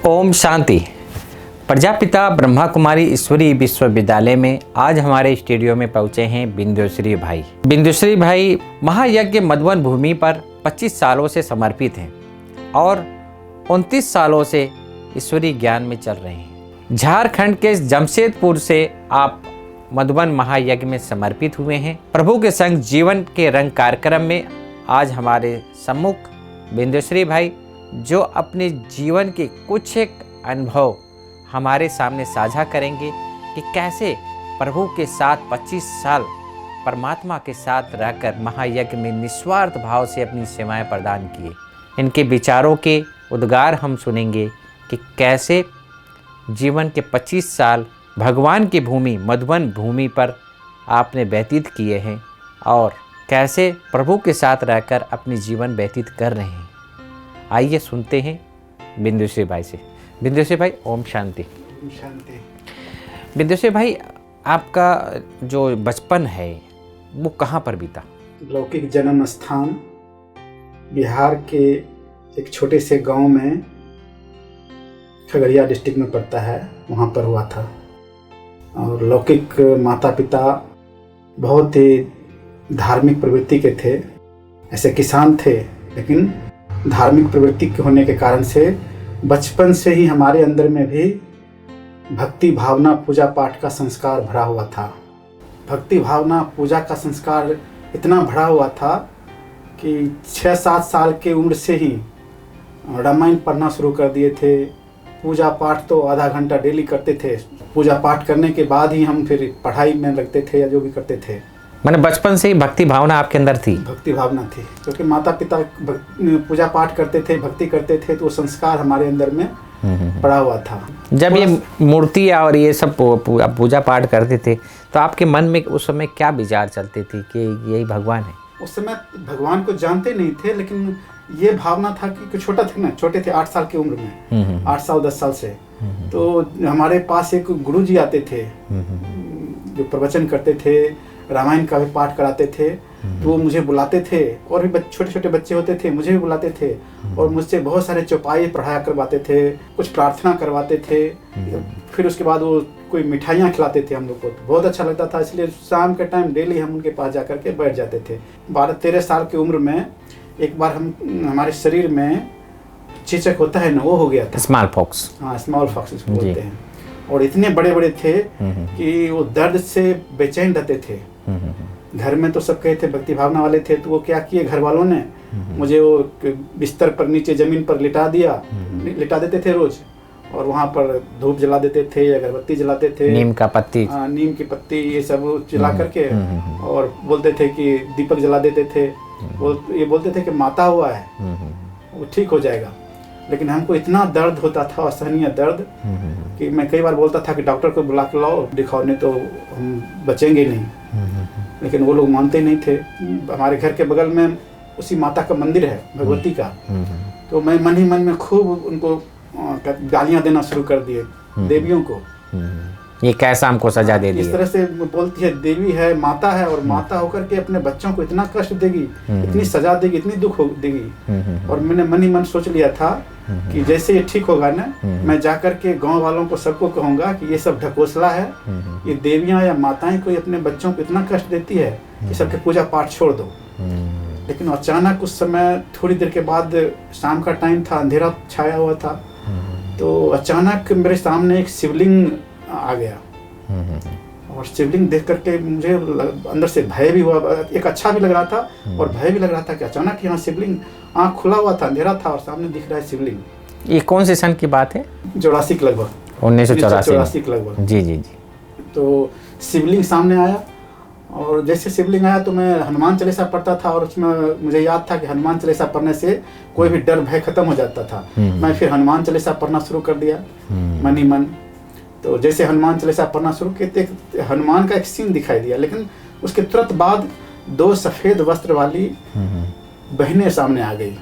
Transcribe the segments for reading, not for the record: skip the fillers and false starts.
ओम शांति। प्रजापिता ब्रह्मा कुमारी ईश्वरी विश्वविद्यालय में आज हमारे स्टूडियो में पहुंचे हैं बिंदुश्री भाई। बिंदुश्री भाई महायज्ञ मधुबन भूमि पर 25 सालों से समर्पित हैं और 29 सालों से ईश्वरी ज्ञान में चल रहे हैं। झारखंड के जमशेदपुर से आप मधुबन महायज्ञ में समर्पित हुए हैं। प्रभु के संग जीवन के रंग कार्यक्रम में आज हमारे सम्मुख बिंदुश्री भाई जो अपने जीवन के कुछ एक अनुभव हमारे सामने साझा करेंगे कि कैसे प्रभु के साथ 25 साल परमात्मा के साथ रहकर महायज्ञ में निस्वार्थ भाव से अपनी सेवाएं प्रदान किए। इनके विचारों के उद्गार हम सुनेंगे कि कैसे जीवन के 25 साल भगवान की भूमि मधुबन भूमि पर आपने व्यतीत किए हैं और कैसे प्रभु के साथ रहकर अपनी जीवन व्यतीत कर रहे हैं। आइए सुनते हैं बिंदुश्री भाई से। बिंदुश्री भाई ओम शांति। शांति। बिंदुश्री भाई आपका जो बचपन है वो कहाँ पर बीता? लौकिक जन्म स्थान बिहार के एक छोटे से गांव में खगड़िया डिस्ट्रिक्ट में पड़ता है, वहाँ पर हुआ था। और लौकिक माता पिता बहुत ही धार्मिक प्रवृत्ति के थे। ऐसे किसान थे लेकिन धार्मिक प्रवृत्ति के होने के कारण से बचपन से ही हमारे अंदर में भी भक्ति भावना पूजा पाठ का संस्कार भरा हुआ था। भक्ति भावना पूजा का संस्कार इतना भरा हुआ था कि 6-7 साल के उम्र से ही रामायण पढ़ना शुरू कर दिए थे। पूजा पाठ तो आधा घंटा डेली करते थे। पूजा पाठ करने के बाद ही हम फिर पढ़ाई में लगते थे या जो भी करते थे। मैंने बचपन से ही भक्ति भावना आपके अंदर थी? भक्ति भावना थी क्योंकि माता पिता पूजा पाठ करते थे, भक्ति करते थे, तो वो संस्कार हमारे अंदर में पड़ा हुआ था। जब ये मूर्ति और ये सब पूजा पाठ करते थे तो आपके मन में उस समय क्या विचार चलते थे कि यही भगवान है? उस समय भगवान को जानते नहीं थे लेकिन ये भावना था कि छोटा थे ना, छोटे थे 8 साल की उम्र में, 8 साल 10 साल से। तो हमारे पास एक गुरु जी आते थे जो प्रवचन करते थे, रामायण का भी पाठ कराते थे। तो वो मुझे बुलाते थे और भी छोटे छोटे बच्चे होते थे, मुझे भी बुलाते थे और मुझसे बहुत सारे चौपाई पढ़ाया करवाते थे, कुछ प्रार्थना करवाते थे। फिर उसके बाद वो कोई मिठाइयाँ खिलाते थे हम लोग को, तो बहुत अच्छा लगता था। इसलिए शाम के टाइम डेली हम उनके पास जा करके बैठ जाते थे। 12-13 साल की उम्र में एक बार हमारे शरीर में चेचक होता है ना, वो हो गया था। Small pox. हाँ, स्मॉल पॉक्स इसको बोलते हैं। और इतने बड़े बड़े थे कि वो दर्द से बेचैन रहते थे। घर में तो सब कहे थे भक्ति भावना वाले थे, तो वो क्या किए घर वालों ने मुझे वो बिस्तर पर नीचे जमीन पर लिटा देते थे रोज। और वहाँ पर धूप जला देते थे, अगरबत्ती जलाते थे, नीम का पत्ती, नीम की पत्ती ये सब जला करके और बोलते थे कि दीपक जला देते थे। वो ये बोलते थे कि माता हुआ है, वो ठीक हो जाएगा। लेकिन हमको इतना दर्द होता था, असहनीय दर्द, कि मैं कई बार बोलता था कि डॉक्टर को बुला के लाओ, दिखाओ, नहीं तो हम बचेंगे नहीं। लेकिन वो लोग मानते नहीं थे। हमारे घर के बगल में उसी माता का मंदिर है, भगवती का। तो मैं मन ही मन में खूब उनको गालियाँ देना शुरू कर दिए, देवियों को। ये कैसा हमको सजा दे दी? इस तरह से बोलती है देवी है, माता है, और माता होकर के अपने बच्चों को इतना कष्ट देगी, इतनी सजा देगी, इतनी दुख देगी। और मैंने मन ही मन सोच लिया था कि जैसे ये ठीक होगा ना, मैं जाकर के गांव वालों को सबको कहूंगा कि ये सब ढकोसला है, ये देवियां या माताएं कोई अपने बच्चों को इतना कष्ट देती है कि सबके पूजा पाठ छोड़ दो। लेकिन अचानक उस समय थोड़ी देर के बाद, शाम का टाइम था, अंधेरा छाया हुआ था, तो अचानक मेरे सामने एक शिवलिंग आ गया। और शिवलिंग देख करके मुझे अंदर से भय भी हुआ, एक अच्छा भी लग रहा था और भय भी लग रहा था कि अचानक यहाँ शिवलिंग, आँख खुला हुआ था, अंधेरा था और सामने दिख रहा है शिवलिंग। ये कौन से सन की बात है? 84 के लगभग, 1984 के लगभग। जी जी जी। तो शिवलिंग सामने आया और जैसे शिवलिंग आया तो मैं हनुमान चालीसा पढ़ता था और उसमें मुझे याद था कि हनुमान चालीसा पढ़ने से कोई भी डर भय खत्म हो जाता था। मैं फिर हनुमान चालीसा पढ़ना शुरू कर दिया मन ही मन। तो जैसे हनुमान चालीसा पढ़ना शुरू किए तो हनुमान का एक सीन दिखाई दिया, लेकिन उसके तुरंत बाद 2 सफ़ेद वस्त्र वाली बहनें सामने आ गई।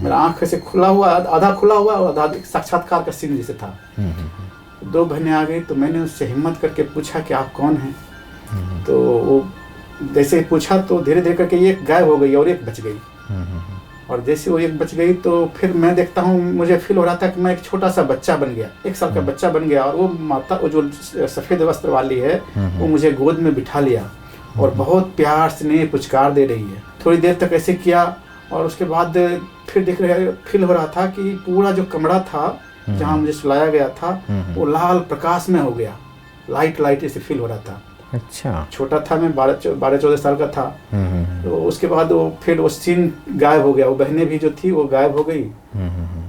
मेरा आँख से खुला हुआ, आधा खुला हुआ और आधा साक्षात्कार का सीन जैसे था। 2 बहनें आ गई तो मैंने उससे हिम्मत करके पूछा कि आप कौन हैं? तो वो जैसे पूछा तो धीरे धीरे करके एक गायब हो गई और एक बच गई। और जैसे वो 1 बज गई तो फिर मैं देखता हूँ, मुझे फील हो रहा था कि मैं एक छोटा सा बच्चा बन गया, 1 साल का बच्चा बन गया। और वो माता, वो जो सफ़ेद वस्त्र वाली है, वो मुझे गोद में बिठा लिया और बहुत प्यार स्नेह पुचकार दे रही है। थोड़ी देर तक ऐसे किया और उसके बाद फिर फील हो रहा था कि पूरा जो कमरा था जहाँ मुझे सुलाया गया था वो लाल प्रकाश में हो गया, लाइट ऐसे फील हो रहा था। अच्छा। छोटा था मैं, 12-14 साल का था। तो उसके बाद फिर वो सीन गायब हो गया, वो बहनें भी जो थी वो गायब हो गई।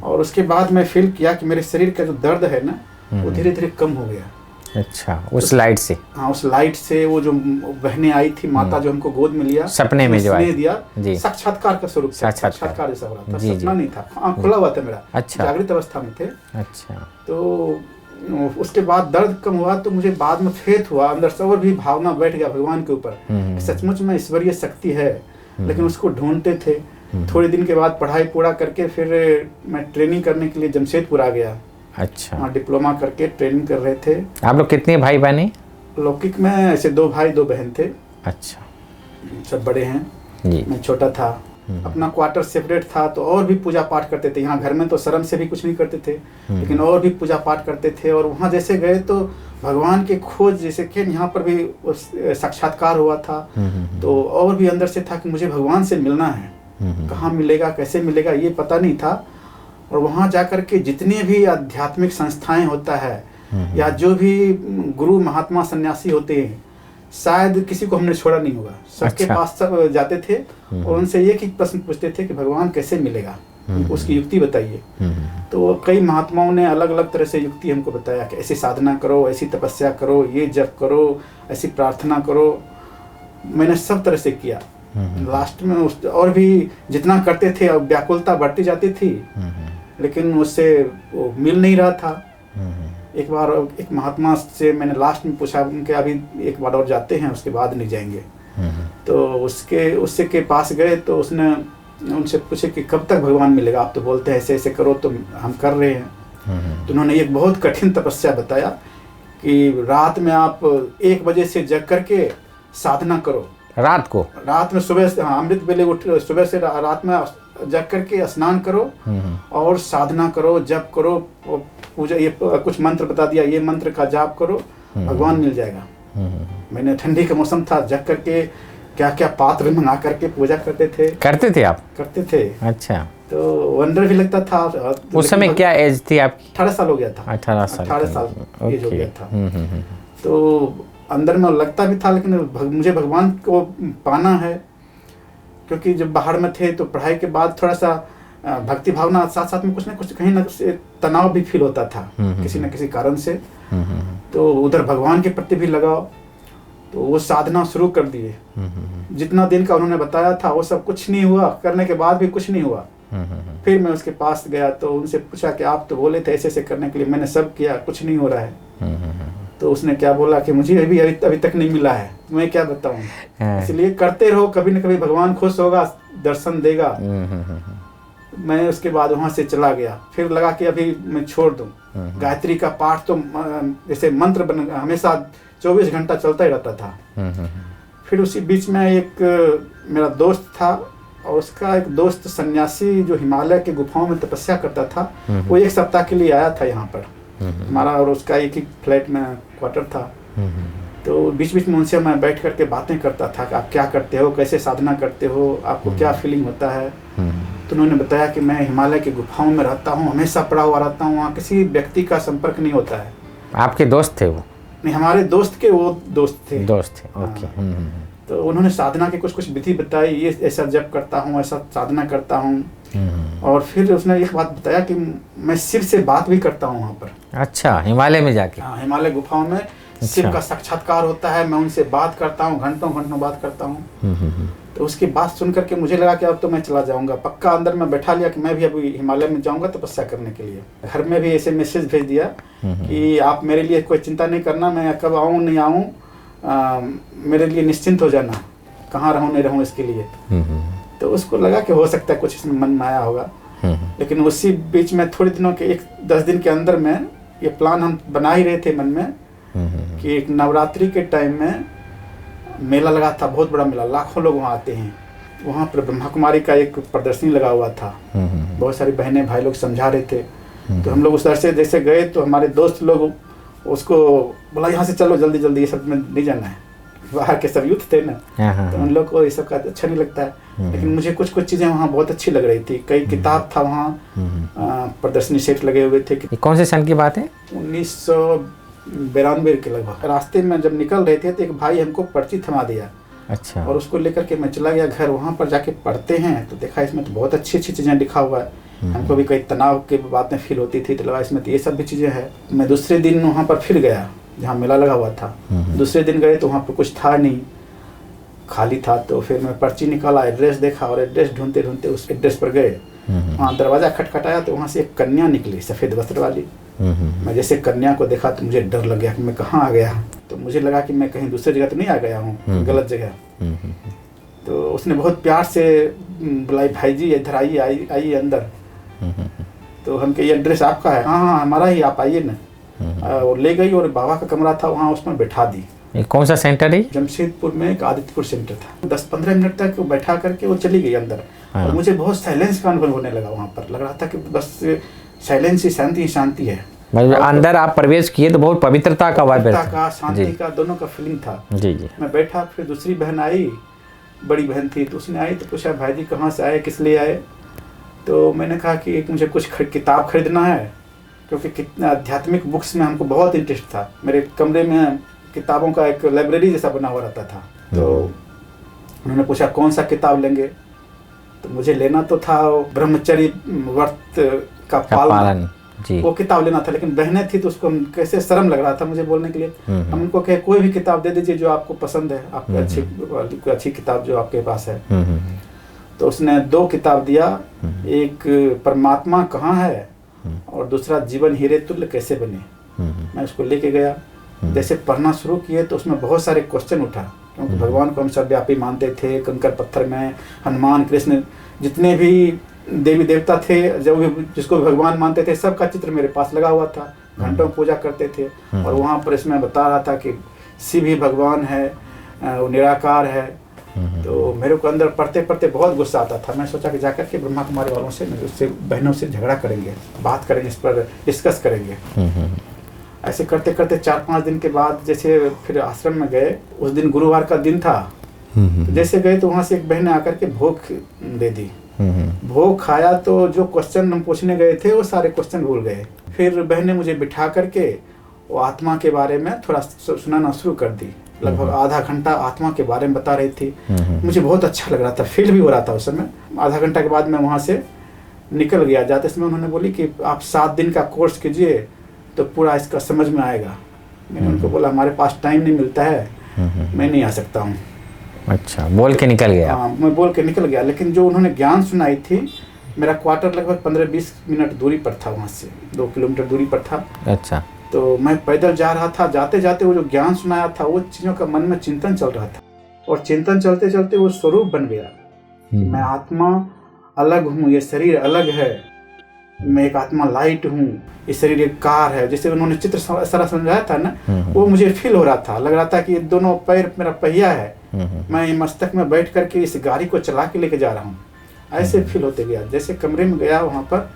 और उसके बाद मैं फील किया कि मेरे शरीर का जो दर्द है ना, वो धीरे धीरे कम हो गया। अच्छा, उस लाइट से? हाँ, उस लाइट से। वो जो बहनें आई थी, माता जो हमको गोद में लिया, सपने में जो आई दिया, साक्षात्कार का स्वरूप, साक्षात्कार जैसा हो रहा था, सपना नहीं था। हाँ, खुला हुआ था मेरा। अच्छा। जागृत अवस्था में थे। अच्छा। तो उसके बाद दर्द कम हुआ तो मुझे बाद में फेथ हुआ, अंदर से और भी भावना बैठ गया भगवान के ऊपर, सचमुच में ईश्वरीय शक्ति है, लेकिन उसको ढूंढते थे। थोड़े दिन के बाद पढ़ाई पूरा करके फिर मैं ट्रेनिंग करने के लिए जमशेदपुर आ गया। अच्छा। वहाँ डिप्लोमा करके ट्रेनिंग कर रहे थे। आप लोग कितने भाई बहने? लौकिक में ऐसे 2 भाई 2 बहन थे। अच्छा। सब बड़े हैं जी। मैं छोटा था। अपना क्वार्टर सेपरेट था, तो और भी पूजा पाठ करते थे। यहाँ घर में तो शर्म से भी कुछ नहीं करते थे, लेकिन और भी पूजा पाठ करते थे। और वहाँ जैसे गए तो भगवान के खोज, जैसे कि यहाँ पर भी साक्षात्कार हुआ था, तो और भी अंदर से था कि मुझे भगवान से मिलना है। कहाँ मिलेगा, कैसे मिलेगा, ये पता नहीं था। और वहाँ जाकर के जितने भी आध्यात्मिक संस्थाएं होता है या जो भी गुरु महात्मा सन्यासी होते हैं, शायद किसी को हमने छोड़ा नहीं होगा। सबके पास सब जाते थे और उनसे एक ही प्रश्न पूछते थे कि भगवान कैसे मिलेगा, उसकी युक्ति बताइए। तो कई महात्माओं ने अलग अलग तरह से युक्ति हमको बताया कि ऐसी साधना करो, ऐसी तपस्या करो, ये जप करो, ऐसी प्रार्थना करो। मैंने सब तरह से किया। लास्ट में और भी जितना करते थे, अब व्याकुलता बढ़ती जाती थी, लेकिन उससे वो मिल नहीं रहा था। एक बार एक महात्मा से मैंने लास्ट में पूछा कि अभी एक बार और जाते हैं, उसके बाद नहीं जाएंगे। तो उससे के पास गए तो उसने उनसे पूछे कि कब तक भगवान मिलेगा, आप तो बोलते हैं ऐसे ऐसे करो, तो हम कर रहे हैं। तो उन्होंने एक बहुत कठिन तपस्या बताया कि रात में आप 1 बजे से जग करके साधना करो। रात में सुबह से, हाँ, अमृत वेले उठ, सुबह से रात में जग करके स्नान करो और साधना करो, जप करो, पूजा, ये कुछ मंत्र बता दिया, ये मंत्र का जाप करो, भगवान मिल जाएगा। मैंने, ठंडी का मौसम था, जग करके क्या क्या पात्र मंगा करके पूजा करते थे आप? करते थे। अच्छा। तो वंडर भी लगता था। उस समय क्या एज थी आपकी? 18 साल हो गया था। 18 साल एज हो गया था। तो अंदर में लगता भी था, लेकिन मुझे भगवान को पाना है, क्योंकि जब बाहर में थे तो पढ़ाई के बाद थोड़ा सा भक्ति भावना साथ साथ में कुछ ना कुछ कहीं ना तनाव भी फील होता था किसी न किसी कारण से। तो उधर भगवान के प्रति भी लगाओ, तो वो साधना शुरू कर दिए। जितना दिन का उन्होंने बताया था वो सब कुछ नहीं हुआ, करने के बाद भी कुछ नहीं हुआ। फिर मैं उसके पास गया तो उनसे पूछा कि आप तो बोले थे ऐसे ऐसे करने के लिए, मैंने सब किया, कुछ नहीं हो रहा है। तो उसने क्या बोला कि मुझे अभी तक नहीं मिला है, मैं क्या बताऊं। इसलिए करते रहो, कभी न कभी भगवान खुश होगा, दर्शन देगा। मैं उसके बाद वहां से चला गया। फिर लगा कि अभी मैं छोड़ दूं। गायत्री का पाठ तो जैसे मंत्र बन हमेशा 24 घंटा चलता ही रहता था। फिर उसी बीच में एक मेरा दोस्त था, और उसका एक दोस्त सन्यासी जो हिमालय के गुफाओं में तपस्या करता था, वो 1 सप्ताह के लिए आया था यहाँ पर। हमारा और उसका एक ही फ्लैट में क्वार्टर था। तो बीच बीच में उनसे मैं बैठ करके बातें करता था कि आप क्या करते हो, कैसे साधना करते हो, आपको क्या फीलिंग होता है। तो उन्होंने बताया कि मैं हिमालय की गुफाओं में रहता हूँ, हमेशा पड़ा हुआ रहता हूँ, वहाँ किसी व्यक्ति का संपर्क नहीं होता है। आपके दोस्त थे वो? नहीं, हमारे दोस्त के वो दोस्त थे। ओके। तो उन्होंने साधना के कुछ विधि बताई, ये ऐसा जप करता हूँ, ऐसा साधना करता हूँ। और फिर उसने एक बात बताया कि मैं शिव से बात भी करता हूँ वहाँ पर। अच्छा, हिमालय में जाके? हाँ, हिमालय गुफाओं में शिव का साक्षात्कार होता है, मैं उनसे बात करता हूँ, घंटों घंटों बात करता हूँ। तो उसकी बात सुन करके मुझे लगा कि अब तो मैं चला जाऊंगा। पक्का अंदर में बैठा लिया कि मैं भी अभी हिमालय में जाऊंगा तपस्या करने के लिए। घर में भी ऐसे मैसेज भेज दिया कि आप मेरे लिए कोई चिंता नहीं करना, मैं कब आऊँ नहीं आऊँ, मेरे लिए निश्चिंत हो जाना, कहाँ रहूँ नहीं रहूँ इसके लिए। तो उसको लगा कि हो सकता है कुछ इसमें मन में आया होगा। लेकिन उसी बीच में थोड़े दिनों के 10 दिन के अंदर में ये प्लान हम बना ही रहे थे मन में कि एक नवरात्रि के टाइम में मेला लगा था, बहुत बड़ा मेला, लाखों लोग वहाँ आते हैं। वहाँ पर ब्रह्मा कुमारी का एक प्रदर्शनी लगा हुआ था। बहुत सारी बहनें भाई लोग समझा रहे थे। तो हम लोग उस तरह से जैसे गए तो हमारे दोस्त लोग उसको बोला यहाँ से चलो जल्दी जल्दी, ये सब में नहीं जाना है। बाहर के सब यूथ थे ना, तो उन लोग को ये सब का अच्छा नहीं लगता है। लेकिन मुझे कुछ कुछ चीज़ें वहाँ बहुत अच्छी लग रही थी। कई किताब था वहाँ, प्रदर्शनी सेट लगे हुए थे। ये कौन से सन की बात है? 1992 के लगभग। रास्ते में जब निकल रहे थे तो एक भाई हमको पर्ची थमा दिया। अच्छा। और उसको लेकर के मैं चला गया घर। वहाँ पर जाके पढ़ते हैं तो देखा इसमें तो बहुत अच्छी अच्छी चीज़ें लिखा हुआ है। हमको भी कई तनाव की बातें फील होती थी, तो लगा इसमें तो ये सब भी चीज़ें हैं। मैं दूसरे दिन वहाँ पर फिर गया जहाँ मेला लगा हुआ था। दूसरे दिन गए तो वहाँ पर कुछ था नहीं, खाली था। तो फिर मैं पर्ची निकाला, एड्रेस देखा और एड्रेस ढूंढते ढूंढते उस एड्रेस पर गए। वहाँ दरवाज़ा खटखटाया तो वहाँ से एक कन्या निकली, सफ़ेद वस्त्र वाली। मैं जैसे कन्या को देखा तो मुझे डर लग गया कि मैं कहाँ आ गया। तो मुझे लगा कि मैं कहीं दूसरी जगह तो नहीं आ गया हूँ, गलत जगह। तो उसने बहुत प्यार से बुलाई, भाई जी इधर आइए, आइए अंदर। तो हम कहे ये एड्रेस आपका है? हाँ हाँ हमारा ही, आप आइए ना। और ले गई और बाबा का कमरा था वहाँ, उसमें बैठा दी। ये कौन सा सेंटर है? जमशेदपुर में एक आदित्यपुर सेंटर था। 10-15 मिनट तक बैठा करके वो चली गई अंदर। और मुझे बहुत साइलेंस का अनुभव होने लगा। वहाँ पर लग रहा था कि बस साइलेंस ही शांति है। अंदर आप प्रवेश किए तो बहुत पवित्रता का वाइब का, शांति का, दोनों का फीलिंग था। जी जी। मैं बैठा, फिर दूसरी बहन आई, बड़ी बहन थी, तो उसने आई तो पूछा भाई जी कहाँ से आए, किस लिए आए? तो मैंने कहा कि एक मुझे कुछ किताब खरीदना है, क्योंकि आध्यात्मिक बुक्स में हमको बहुत इंटरेस्ट था। मेरे कमरे में किताबों का एक लाइब्रेरी जैसा बना हुआ रहता था। तो उन्होंने पूछा कौन सा किताब लेंगे? तो मुझे लेना तो था ब्रह्मचर्य व्रत का पालन जी। वो किताब लेना था, लेकिन बहनें थी तो उसको कैसे शर्म लग रहा था मुझे बोलने के लिए। हम उनको कहे कोई भी किताब दे दीजिए जो आपको पसंद है, आपकी अच्छी किताब जो आपके पास है। तो उसने 2 किताब दिया, एक परमात्मा कहाँ है और दूसरा जीवन हीरे तुल्य कैसे बने। मैं उसको लेके गया, जैसे पढ़ना शुरू किए तो उसमें बहुत सारे क्वेश्चन उठा, क्योंकि भगवान को हम सर्वव्यापी मानते थे। कंकर पत्थर में हनुमान, कृष्ण, जितने भी देवी देवता थे, जो भी जिसको भी भगवान मानते थे, सबका चित्र मेरे पास लगा हुआ था। घंटों पूजा करते थे। और वहाँ पर इसमें बता रहा था कि शिव ही भगवान है, वो निराकार है। तो मेरे को अंदर पढ़ते पढ़ते बहुत गुस्सा आता था। मैं सोचा कि जाकर के ब्रह्मा कुमारी वालों से, उससे बहनों से झगड़ा करेंगे, बात करेंगे, इस पर डिस्कस करेंगे। ऐसे करते करते 4-5 दिन के बाद जैसे फिर आश्रम में गए। उस दिन गुरुवार का दिन था। तो जैसे गए तो वहाँ से एक बहन ने आकर के भोग दे दी। भोग खाया तो जो क्वेश्चन हम पूछने गए थे वो सारे क्वेश्चन भूल गए। फिर बहन ने मुझे बिठा करके वो आत्मा के बारे में थोड़ा सुनाना शुरू कर दी। लगभग आधा घंटा आत्मा के बारे में बता रही थी। मुझे बहुत अच्छा लग रहा था, फील भी हो रहा था उस समय। आधा घंटा के बाद मैं वहाँ से निकल गया। जाते समय उन्होंने बोली कि आप 7 दिन का कोर्स कीजिए तो पूरा इसका समझ में आएगा। मैंने उनको बोला हमारे पास टाइम नहीं मिलता है, मैं नहीं आ सकता हूँ। अच्छा, बोल के निकल गया? हाँ, मैं बोल के निकल गया। लेकिन जो उन्होंने ज्ञान सुनाई थी, मेरा क्वार्टर लगभग 15-20 मिनट दूरी पर था, वहाँ से 2 किलोमीटर दूरी पर था। अच्छा। तो मैं पैदल जा रहा था। जाते जाते वो जो ज्ञान सुनाया था वो चीज़ों का मन में चिंतन चल रहा था। और चिंतन चलते चलते वो स्वरूप बन गया। मैं आत्मा अलग हूँ, ये शरीर अलग है। मैं एक आत्मा लाइट हूँ, ये शरीर एक कार है। जैसे उन्होंने चित्र सारा समझाया था ना, वो मुझे फील हो रहा था। लग रहा था कि ये दोनों पैर मेरा पहिया है, मैं ये मस्तक में बैठ करके इस गाड़ी को चला के लेके जा रहा हूँ। ऐसे फील होते गया। जैसे कमरे में गया वहाँ पर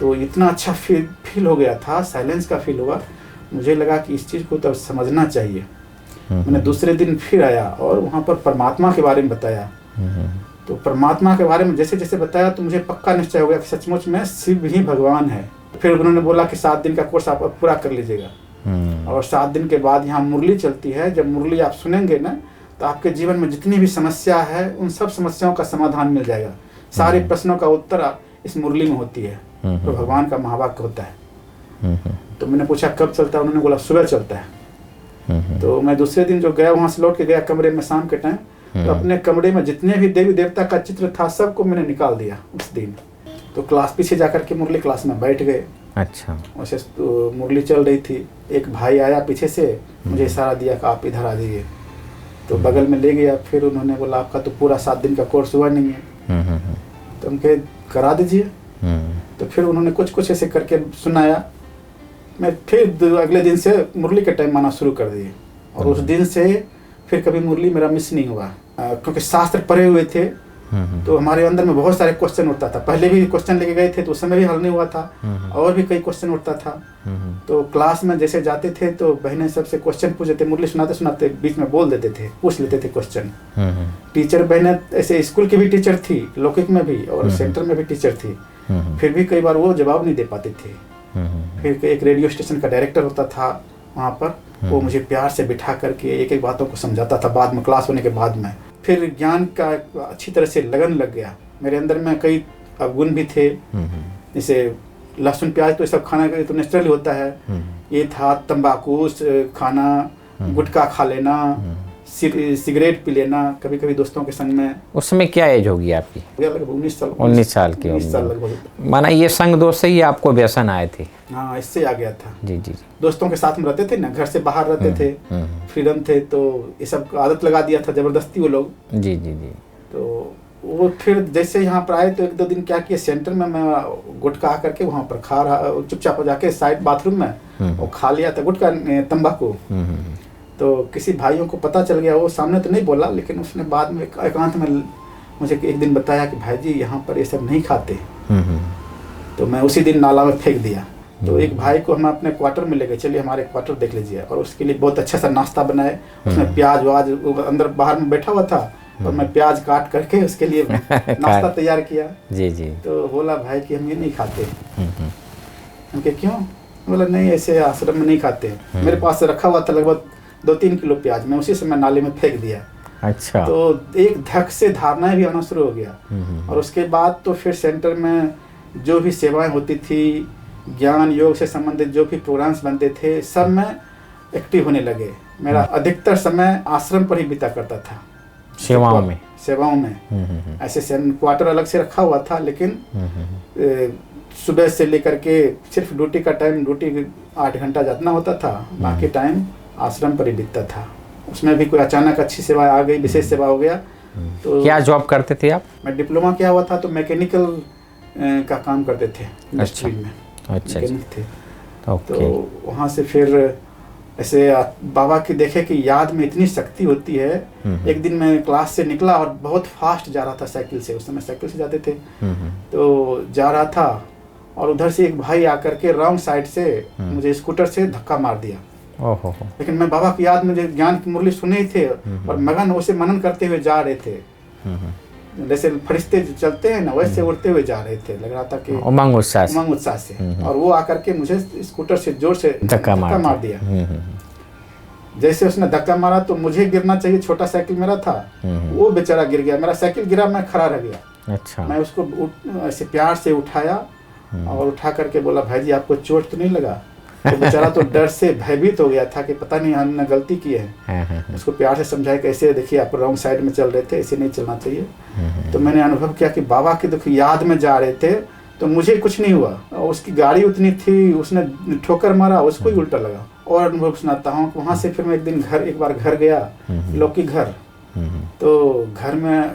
तो इतना अच्छा फील हो गया था, साइलेंस का फील हुआ। मुझे लगा कि इस चीज़ को तो समझना चाहिए। मैंने दूसरे दिन फिर आया और वहाँ पर परमात्मा के बारे में बताया। तो परमात्मा के बारे में जैसे जैसे बताया तो मुझे पक्का निश्चय हो गया कि सचमुच में शिव ही भगवान है। फिर उन्होंने बोला कि 7 दिन का कोर्स आप पूरा कर लीजिएगा। और 7 दिन के बाद यहाँ मुरली चलती है। जब मुरली आप सुनेंगे ना तो आपके जीवन में जितनी भी समस्या है उन सब समस्याओं का समाधान मिल जाएगा। सारे प्रश्नों का उत्तर इस मुरली में होती है। तो भगवान का महावाक्य होता है। तो मैंने पूछा कब चलता है? उन्होंने बोला सुबह चलता है। तो मैं दूसरे दिन जो गया वहाँ से लौट के गया कमरे में शाम के टाइम। तो अपने कमरे में जितने भी देवी देवता का चित्र था सबको मैंने निकाल दिया उस दिन। तो क्लास पीछे जाकर के मुरली क्लास में बैठ गए। अच्छा। वैसे तो मुरली चल रही थी। एक भाई आया पीछे से, मुझे इशारा दिया कि आप इधर आ जाइए। तो बगल में ले गया। फिर उन्होंने बोला आपका तो पूरा 7 दिन का कोर्स हुआ नहीं है। तो हम कहे करा दीजिए। तो फिर उन्होंने कुछ कुछ ऐसे करके सुनाया। मैं फिर अगले दिन से मुरली के टाइम आना शुरू कर दिए। और उस दिन से फिर कभी मुरली मेरा मिस नहीं हुआ। क्योंकि शास्त्र पढ़े हुए थे तो हमारे अंदर में बहुत सारे क्वेश्चन उठता था। पहले भी क्वेश्चन लेके गए थे तो उस समय भी हल नहीं हुआ था, और भी कई क्वेश्चन उठता था। तो क्लास में जैसे जाते थे तो बहनें सबसे क्वेश्चन पूछते थे, मुरली सुनाते सुनाते बीच में बोल देते थे, पूछ लेते थे क्वेश्चन। टीचर बहनें ऐसे स्कूल की भी टीचर थी, लौकिक में भी और सेंटर में भी टीचर थी, फिर भी कई बार वो जवाब नहीं दे पाते थे। फिर एक रेडियो स्टेशन का डायरेक्टर होता था वहाँ पर, वो मुझे प्यार से बिठा करके एक एक बातों को समझाता था। बाद में क्लास होने के बाद में फिर ज्ञान का अच्छी तरह से लगन लग गया। मेरे अंदर में कई अवगुण भी थे, जैसे लहसुन प्याज तो सब खाना तो नेचुरली होता है। ये था तंबाकू खाना, गुटखा खा लेना, सिगरेट पी लेना, कभी कभी दोस्तों के संग में। उस समय क्या एज होगी आपकी? लगभग 19 साल। 19 साल की 19 साल लगभग। माना ये संग दोस्त से ही आपको व्यसन आए थे? हाँ, इससे आ गया था। जी जी। दोस्तों के साथ में रहते थे ना, घर से बाहर रहते थे, फ्रीडम थे, तो ये सब आदत लगा दिया था जबरदस्ती वो लोग। जी जी जी। तो वो फिर जैसे यहाँ पर आए तो एक दो दिन क्या किया, सेंटर में मैं गुटखा करके वहाँ पर खा रहा, चुपचाप जाके साइड बाथरूम में वो खा लिया था गुटखा तंबाकू। तो किसी भाइयों को पता चल गया, वो सामने तो नहीं बोला, लेकिन उसने बाद में एकांत में मुझे एक दिन बताया कि भाई जी यहाँ पर ये सब नहीं खाते। तो मैं उसी दिन नाला में फेंक दिया। तो एक भाई को हम अपने क्वार्टर में ले गए, चलिए हमारे क्वार्टर देख लीजिए, और उसके लिए बहुत अच्छा सा नाश्ता बनाए। उसमें प्याज वाज अंदर बाहर में बैठा हुआ था, और मैं प्याज काट करके उसके लिए नाश्ता तैयार किया। जी जी। तो बोला भाई कि हम ये नहीं खाते। उनके क्यों? बोला नहीं, ऐसे आश्रम में नहीं खाते। मेरे पास रखा हुआ था लगभग 2-3 किलो प्याज, मैं उसी समय नाले में फेंक दिया। अच्छा। तो एक धक से धारणाएं भी आना शुरू हो गया। और उसके बाद तो फिर सेंटर में जो भी सेवाएं होती थी, ज्ञान योग से संबंधित जो भी प्रोग्राम्स बनते थे, सब में एक्टिव होने लगे। मेरा अधिकतर समय आश्रम पर ही बीता करता था, सेवाओं में। ऐसे क्वार्टर अलग से रखा हुआ था, लेकिन सुबह से लेकर के सिर्फ ड्यूटी का टाइम, ड्यूटी 8 घंटा जाना होता था, बाकी टाइम आश्रम पर ही बीतता था। उसमें भी कोई अचानक अच्छी सेवा आ गई, विशेष सेवा हो गया। तो क्या जॉब करते थे आप? मैं डिप्लोमा किया हुआ था, तो मैकेनिकल का काम करते थे इंडस्ट्री में। अच्छा थे। तो वहाँ से फिर ऐसे बाबा की देखे कि याद में इतनी शक्ति होती है। एक दिन मैं क्लास से निकला और बहुत फास्ट जा रहा था साइकिल से, उस समय साइकिल से जाते थे। तो जा रहा था और उधर से एक भाई आकर के रॉन्ग साइड से मुझे स्कूटर से धक्का मार दिया। लेकिन मैं बाबा की याद में ज्ञान की मुरली सुने थे और मगन उसे मनन करते हुए जा रहे थे। जैसे फरिश्ते चलते हैं ना, वैसे उड़ते हुए जा रहे थे। लग रहा था कि उमंग उत्साह से। और वो आकर के मुझे स्कूटर से जोर से धक्का मार दिया। जैसे उसने धक्का मारा तो मुझे गिरना चाहिए, छोटा साइकिल मेरा था, वो बेचारा गिर गया। मेरा साइकिल गिरा, मैं खड़ा रह गया। अच्छा। मैं उसको ऐसे प्यार से उठाया और उठा करके बोला, भाई जी आपको चोट तो नहीं लगा? तो बेचारा तो डर से भयभीत हो गया था कि पता नहीं हमने गलती की है। उसको प्यार से समझाया, कैसे देखिए आप रॉन्ग साइड में चल रहे थे, ऐसे नहीं चलना चाहिए। तो मैंने अनुभव किया कि बाबा की देखो याद में जा रहे थे तो मुझे कुछ नहीं हुआ। उसकी गाड़ी उतनी थी, उसने ठोकर मारा, उसको ही उल्टा लगा। और अनुभव सुनाता हूँ, वहाँ से फिर मैं एक बार घर गया, लौकिक घर। तो घर में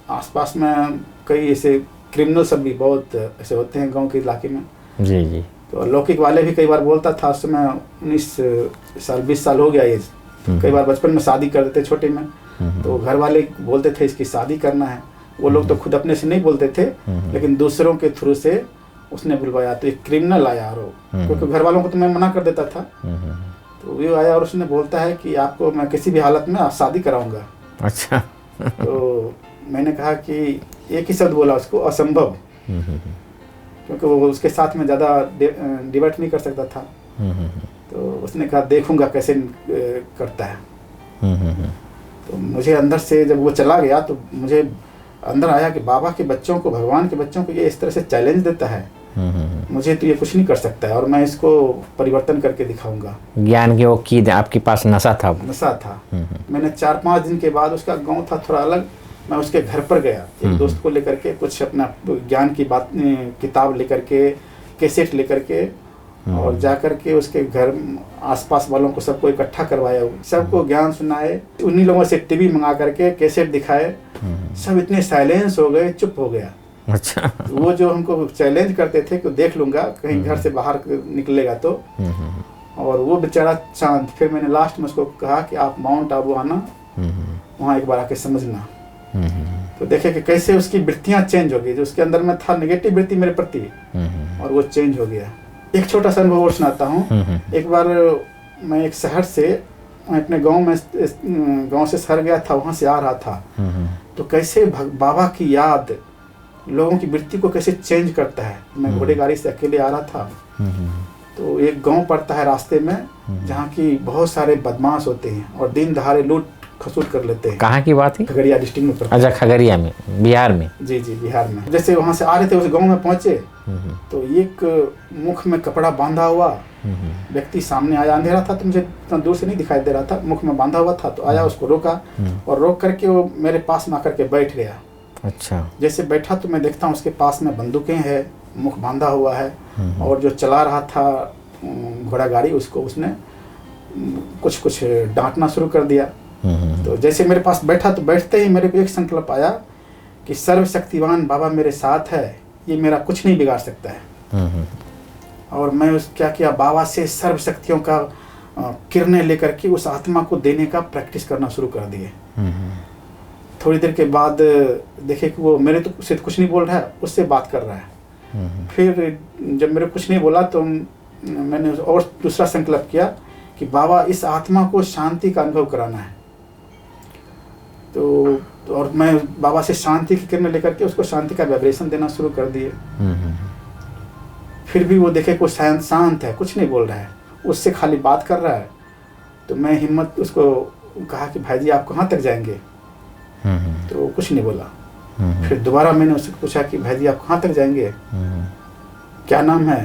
आसपास में कई ऐसे क्रिमिनल सब भी बहुत ऐसे होते हैं गाँव के इलाके में। जी जी। तो लौकिक वाले भी कई बार बोलता था, उस समय 19 साल 20 साल हो गया एज। कई बार बचपन में शादी कर देते छोटे में, तो घर वाले बोलते थे इसकी शादी करना है। वो लोग तो खुद अपने से नहीं बोलते थे, लेकिन दूसरों के थ्रू से उसने बुलवाया। तो एक क्रिमिनल आया, और क्योंकि घर वालों को तो मैं मना कर देता था, तो वो आया और उसने बोलता है कि आपको मैं किसी भी हालत में शादी कराऊंगा। अच्छा। तो मैंने कहा कि एक ही शब्द बोला उसको, असंभव, क्योंकि वो उसके साथ में ज़्यादा डिबेट नहीं कर सकता था। तो उसने कहा देखूंगा कैसे करता है। तो मुझे अंदर से जब वो चला गया तो मुझे अंदर आया कि बाबा के बच्चों को, भगवान के बच्चों को ये इस तरह से चैलेंज देता है, मुझे तो ये कुछ नहीं कर सकता है, और मैं इसको परिवर्तन करके दिखाऊंगा। ज्ञान की वो की आपके पास नशा था। मैंने 4-5 दिन के बाद, उसका गाँव था थोड़ा अलग, मैं उसके घर पर गया एक दोस्त को लेकर के, कुछ अपना ज्ञान की बात किताब लेकर के, कैसेट लेकर के, और जाकर के उसके घर आसपास वालों को सबको इकट्ठा करवाया, सबको ज्ञान सुनाए। उन्हीं लोगों से टीवी मंगा करके कैसेट दिखाए। सब इतने साइलेंस हो गए, चुप हो गया। अच्छा। वो जो हमको चैलेंज करते थे कि देख लूंगा कहीं घर से बाहर निकलेगा तो, और वो बेचारा शांत। फिर मैंने लास्ट में उसको कहा कि आप माउंट आबू आना, वहाँ एक बार आके समझना। तो देखे कि कैसे उसकी वृत्तियाँ चेंज हो गई, जो उसके अंदर में था नेगेटिव वृत्ति मेरे प्रति, और वो चेंज हो गया। एक छोटा सा अनुभव और सुनाता हूँ। एक बार मैं एक शहर से अपने गांव से शहर गया था, वहाँ से आ रहा था, तो कैसे बाबा की याद लोगों की वृत्ति को कैसे चेंज करता है। मैं घोड़े गाड़ी से अकेले आ रहा था, तो एक गांव पड़ता है रास्ते में जहाँ की बहुत सारे बदमाश होते हैं और दिन दहाड़े लूट खसूट कर लेते हैं। कहाँ की बात है? खगड़िया डिस्ट्रिक्ट में पड़ता है। अच्छा, खगड़िया में, बिहार में? जी जी, बिहार में। जैसे वहाँ से आ रहे थे, उस गांव में पहुंचे तो एक मुख में कपड़ा बांधा हुआ व्यक्ति सामने आया। अंधेरा था तो मुझे इतना दूर से नहीं दिखाई दे रहा था, मुख में बांधा हुआ था। तो आया, उसको रोका और रोक करके वो मेरे पास में आकर के बैठ गया। अच्छा। जैसे बैठा तो मैं देखता हूँ उसके पास में बंदूकें हैं, मुख बांधा हुआ है, और जो चला रहा था घोड़ा गाड़ी उसको उसने कुछ डांटना शुरू कर दिया। तो जैसे मेरे पास बैठा तो बैठते ही मेरे को एक संकल्प आया कि सर्वशक्तिवान बाबा मेरे साथ है, ये मेरा कुछ नहीं बिगाड़ सकता है। और मैं क्या किया, बाबा से सर्व शक्तियों का किरणें लेकर के उस आत्मा को देने का प्रैक्टिस करना शुरू कर दिए। थोड़ी देर के बाद देखे कि वो मेरे तो से कुछ नहीं बोल रहा है, उससे बात कर रहा है। फिर जब मेरे कुछ नहीं बोला तो मैंने और दूसरा संकल्प किया कि बाबा इस आत्मा को शांति का अनुभव कराना है। तो और मैं बाबा से शांति की किरणें लेकर के उसको शांति का वाइब्रेशन देना शुरू कर दिए। फिर भी वो देखे कोई शांत है, कुछ नहीं बोल रहा है, उससे खाली बात कर रहा है। तो मैं हिम्मत उसको कहा कि भाई जी आप कहाँ तक जाएंगे? तो कुछ नहीं बोला। फिर दोबारा मैंने उससे पूछा कि भाई जी आप कहाँ तक जाएंगे, क्या नाम है?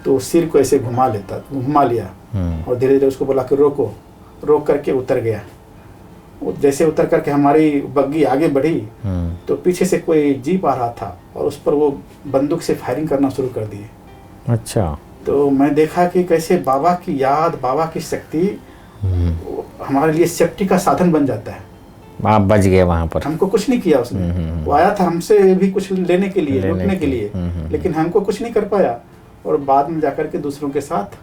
तो सिर को ऐसे घुमा लिया और धीरे धीरे उसको बोला कि रोको। रोक करके उतर गया। जैसे उतर करके हमारी बग्गी आगे बढ़ी तो पीछे से कोई जीप आ रहा था और उस पर वो बंदूक से फायरिंग करना शुरू कर दिए। अच्छा। तो मैं देखा कि कैसे बाबा की याद, बाबा की शक्ति हमारे लिए सेफ्टी का साधन बन जाता है। आप बच गए वहाँ पर। हमको कुछ नहीं किया उसने। वो आया था हमसे भी कुछ लेने के लिए, लूटने के लिए, लेकिन हमको कुछ नहीं कर पाया। और बाद में जाकर के दूसरों के साथ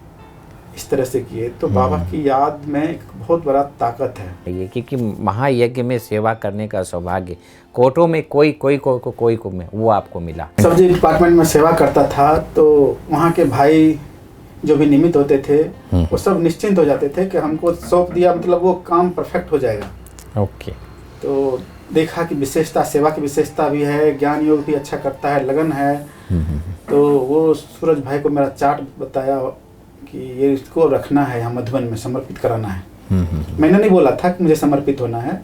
इस तरह से किए। तो बाबा की याद में एक बहुत बड़ा ताकत है ये, क्योंकि महायज्ञ में सेवा करने का सौभाग्य कोटों में कोई को में वो आपको मिला। सब्जी डिपार्टमेंट में सेवा करता था तो वहाँ के भाई जो भी निमित्त होते थे वो सब निश्चिंत हो जाते थे कि हमको सौंप दिया, मतलब वो काम परफेक्ट हो जाएगा। ओके। तो देखा कि विशेषता, सेवा की विशेषता भी है, ज्ञान योग भी अच्छा करता है, लगन है। तो वो सूरज भाई को मेरा चार्ट बताया कि ये इसको रखना है यहाँ मधुबन में, समर्पित कराना है। मैंने नहीं बोला था कि मुझे समर्पित होना है,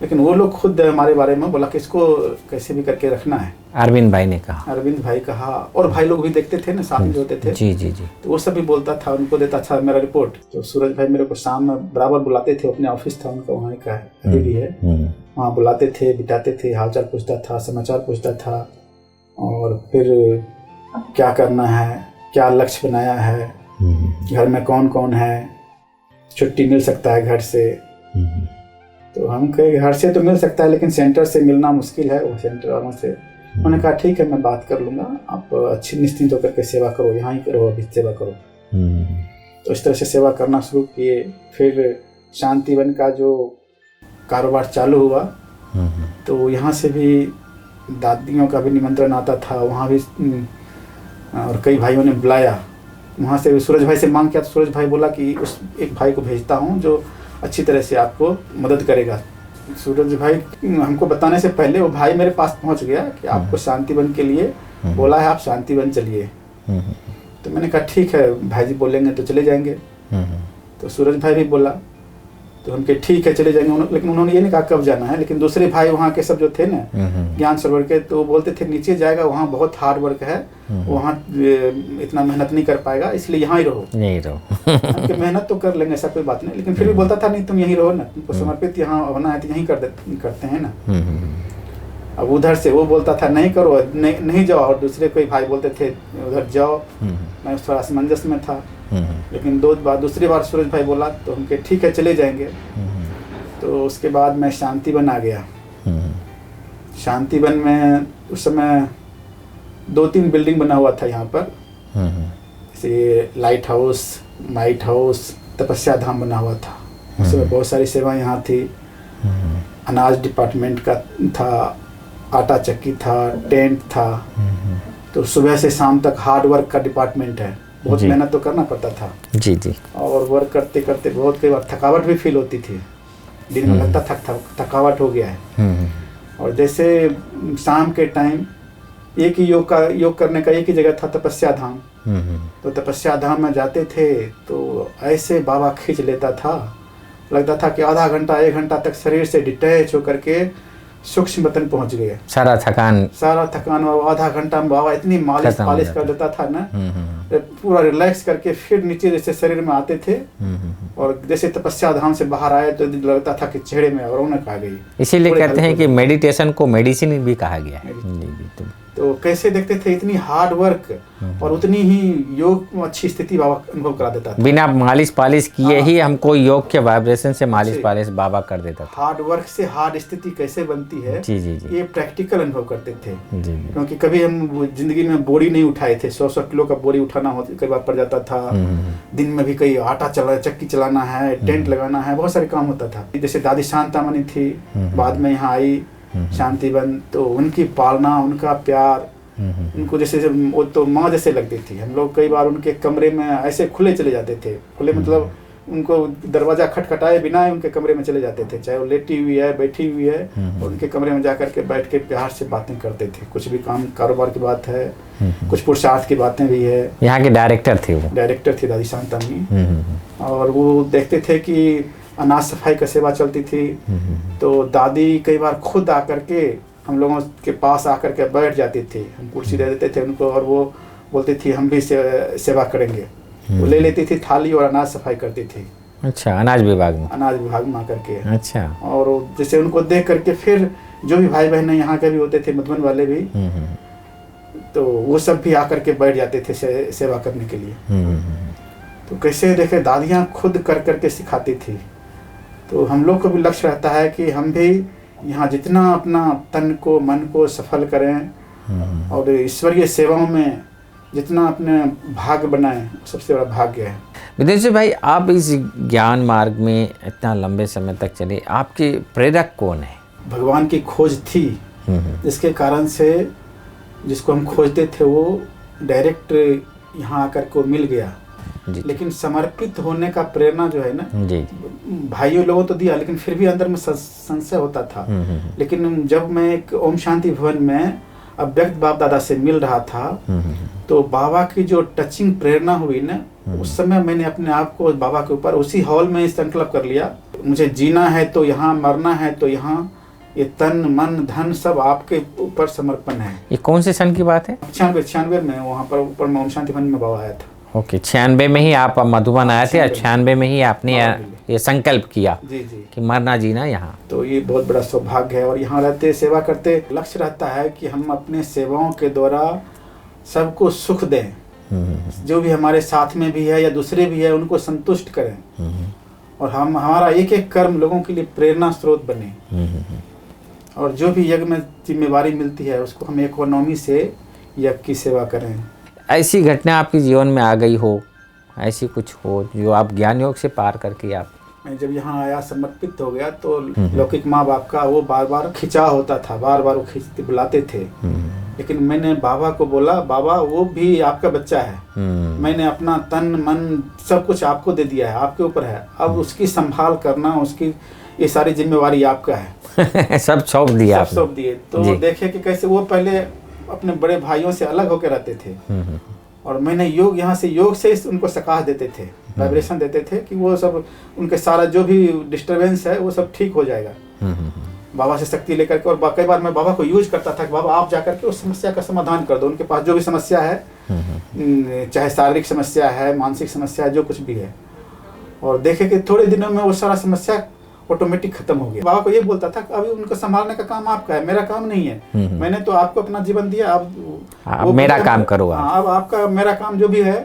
लेकिन वो लोग खुद हमारे बारे में बोला कि इसको कैसे भी करके रखना है। अरविंद भाई ने कहा। अरविंद भाई कहा, और भाई लोग भी देखते थे ना, साथ में होते थे। जी जी जी। तो वो सब भी बोलता था, उनको देता था मेरा रिपोर्ट। तो सूरज भाई मेरे को शाम में बराबर बुलाते थे, अपने ऑफिस था उनका वहाँ का है, अभी भी है, वहाँ बुलाते थे, बिठाते थे, हालचाल पूछता था, समाचार पूछता था, और फिर क्या करना है, क्या लक्ष्य बनाया है, घर में कौन कौन है, छुट्टी मिल सकता है घर से। तो हम कहे घर से तो मिल सकता है लेकिन सेंटर से मिलना मुश्किल है, वो सेंटर वालों से। उन्होंने कहा ठीक है मैं बात कर लूँगा, आप अच्छी निश्चिंत होकर के सेवा करो, यहाँ ही करो, अभी सेवा करो। तो इस तरह से सेवा करना शुरू किए। फिर शांतिवन का जो कारोबार चालू हुआ तो यहाँ से भी दादियों का भी निमंत्रण आता था, वहाँ भी और कई भाइयों ने बुलाया। वहाँ से सूरज भाई से मांग किया तो सूरज भाई बोला कि उस एक भाई को भेजता हूँ जो अच्छी तरह से आपको मदद करेगा। सूरज भाई हमको बताने से पहले वो भाई मेरे पास पहुँच गया कि आपको शांतिवन के लिए बोला है, आप शांतिवन चलिए। तो मैंने कहा ठीक है, भाई जी बोलेंगे तो चले जाएंगे। तो सूरज भाई भी बोला तो उनके ठीक है चले जाएंगे, लेकिन उन्होंने ये नहीं कहा कब जाना है। लेकिन दूसरे भाई वहाँ के सब जो थे ना ज्ञान सरोवर के, तो वो बोलते थे नीचे जाएगा, वहाँ बहुत हार्ड वर्क है, वहाँ इतना मेहनत नहीं कर पाएगा, इसलिए यहाँ ही रहो। यहीं रहो। मेहनत तो कर लेंगे, ऐसा कोई बात नहीं, लेकिन फिर भी बोलता था नहीं तुम यहीं रहो ना, तुमको समर्पित यहाँ होना है तो यहीं करते हैं ना। अब उधर से वो बोलता था नहीं करो, नहीं जाओ, और दूसरे कोई भाई बोलते थे उधर जाओ। मैं थोड़ा असमंजस में था, लेकिन दूसरी बार सूरज भाई बोला तो उनके ठीक है चले जाएंगे। तो उसके बाद मैं शांतिवन आ गया। शांतिवन में उस समय 2-3 बिल्डिंग बना हुआ था यहाँ पर, जैसे लाइट हाउस, माइट हाउस, तपस्या धाम बना हुआ था। उस समय बहुत सारी सेवाएं यहाँ थी। अनाज डिपार्टमेंट का था, आटा चक्की था, टेंट था। तो सुबह से शाम तक हार्ड वर्क का डिपार्टमेंट है, बहुत जी। मेहनत तो करना पड़ता था। जी जी। और वर्क करते करते बहुत कई बार थकावट भी फील होती थी, दिन में लगता थकावट हो गया है। और जैसे शाम के टाइम एक ही योग करने का एक ही जगह था, तपस्या धाम। तो तपस्या धाम में जाते थे तो ऐसे बाबा खींच लेता था, लगता था कि आधा घंटा 1 घंटा तक शरीर से डिटैच होकर के सूक्ष्म वतन पहुंच गए। सारा थकान बाबा आधा घंटा में बाबा इतनी मालिश खत्म हो पालिश जाता। कर देता था ना, पूरा रिलैक्स करके फिर नीचे जैसे शरीर में आते थे। और जैसे तपस्या धाम से बाहर आए तो लगता था कि चेहरे में रौनक आ गई। इसीलिए पूरे कहते हैं हल्के कि मेडिटेशन को मेडिसिन भी कहा गया है। जी जी। तो कैसे देखते थे, इतनी हार्ड वर्क और उतनी ही योग में अच्छी स्थिति बाबा अनुभव करा देता था। बिना मालिश पालिश किए हाँ। ही हमको योग के वाइब्रेशन से मालिश जी। पालिश बाबा कर देता था। हार्ड वर्क से हार्ड स्थिति कैसे बनती है, जी जी जी। ये प्रैक्टिकल अनुभव करते थे। जी जी। क्योंकि कभी हम जिंदगी में बोरी नहीं उठाए थे, 100 किलो का बोरी उठाना कई बार पड़ जाता था। दिन में भी कई आटा चक्की चलाना है, टेंट लगाना है, बहुत सारे काम होता था। जैसे दादी शांतामणि थी, बाद में यहाँ आई शांतिवन, तो उनकी पालना, उनका प्यार, उनको जैसे वो तो माँ जैसे लगती थी। हम लोग कई बार उनके कमरे में ऐसे खुले चले जाते थे, खुले मतलब उनको दरवाजा खटखटाए बिना ही उनके कमरे में चले जाते थे, चाहे वो लेटी हुई है बैठी हुई है, और उनके कमरे में जाकर के बैठ के प्यार से बातें करते थे। कुछ भी काम कारोबार की बात है, कुछ पुरुषार्थ की बातें भी है। यहाँ के डायरेक्टर थे वो। डायरेक्टर थे दादी शांतामणि। और वो देखते थे कि अनाज सफाई का सेवा चलती थी, तो दादी कई बार खुद आकर के हम लोगों के पास आकर के बैठ जाती थी। हम कुर्सी दे देते थे उनको और वो बोलती थी हम भी सेवा करेंगे। वो ले लेती थी थाली और अनाज सफाई करती थी। अच्छा, अनाज विभाग में। अनाज विभाग में आकर के। अच्छा। और जैसे उनको देख करके फिर जो भी भाई बहन यहाँ के भी होते थे, मधुबन वाले भी, तो वो सब भी आकर के बैठ जाते थे सेवा करने के लिए। तो कैसे देखे, दादियाँ खुद कर करके सिखाती थी। तो हम लोग को भी लक्ष्य रहता है कि हम भी यहाँ जितना अपना तन को मन को सफल करें और ईश्वरीय सेवाओं में जितना अपने भाग्य बनाएं, सबसे बड़ा भाग्य है। विदेशी भाई, आप इस ज्ञान मार्ग में इतना लंबे समय तक चले, आपके प्रेरक कौन है? भगवान की खोज थी, जिसके कारण से जिसको हम खोजते थे वो डायरेक्ट यहाँ आकर को मिल गया। लेकिन समर्पित होने का प्रेरणा जो है ना, जी, भाइयों लोगों तो दिया, लेकिन फिर भी अंदर में संशय होता था। लेकिन जब मैं एक ओम शांति भवन में अव्यक्त बाप दादा से मिल रहा था, तो बाबा की जो टचिंग प्रेरणा हुई ना, उस समय मैंने अपने आप को बाबा के ऊपर उसी हॉल में संकल्प कर लिया, मुझे जीना है तो यहाँ, मरना है तो यहाँ, ये तन मन धन सब आपके ऊपर समर्पण है। ये कौन से सन की बात है? 96 में वहाँ पर ऊपर में ओम शांति भवन में बाबा आया था। ओके, 96 में ही आप मधुबन आए थे, 96 में ही आपने ये संकल्प किया जी जी कि मरना जीना यहाँ। तो ये बहुत बड़ा सौभाग्य है। और यहाँ रहते सेवा करते लक्ष्य रहता है कि हम अपने सेवाओं के द्वारा सबको सुख दें, जो भी हमारे साथ में भी है या दूसरे भी है उनको संतुष्ट करें, और हम हमारा एक एक कर्म लोगों के लिए प्रेरणा स्रोत बने। और जो भी यज्ञ में जिम्मेवारी मिलती है उसको हम इकोनॉमी से यज्ञ की सेवा करें। ऐसी घटना आपके जीवन में आ गई हो, ऐसी कुछ हो जो आप ज्ञान योग से पार करके आप? मैं जब यहाँ आया, समर्पित हो गया, तो लौकिक माँ बाप का वो बार बार खिंचाव होता था, बार बार वो खींचते बुलाते थे। लेकिन मैंने बाबा को बोला, बाबा वो भी आपका बच्चा है, मैंने अपना तन मन सब कुछ आपको दे दिया है, आपके ऊपर है, अब उसकी संभाल करना, उसकी ये सारी जिम्मेवारी आपका है। सब सौंप दिया, सब सौंप दिए। तो देखे कि कैसे वो पहले अपने बड़े भाइयों से अलग होकर रहते थे, और मैंने योग यहाँ से योग से उनको सकाश देते थे, वाइब्रेशन देते थे कि वो सब उनके सारा जो भी डिस्टरबेंस है वो सब ठीक हो जाएगा बाबा से शक्ति लेकर के। और कई बार मैं बाबा को यूज करता था कि बाबा आप जाकर के उस समस्या का समाधान कर दो, उनके पास जो भी समस्या है, चाहे शारीरिक समस्या है, मानसिक समस्या है, जो कुछ भी है। और देखे कि थोड़े दिनों में वो सारा समस्या ऑटोमेटिक खत्म हो गया। बाबा को ये बोलता था अभी उनको संभालने का काम आपका है, मेरा काम नहीं है। मैंने तो आपको अपना जीवन दिया, अब मेरा काम करो। अब आपका मेरा काम जो भी है,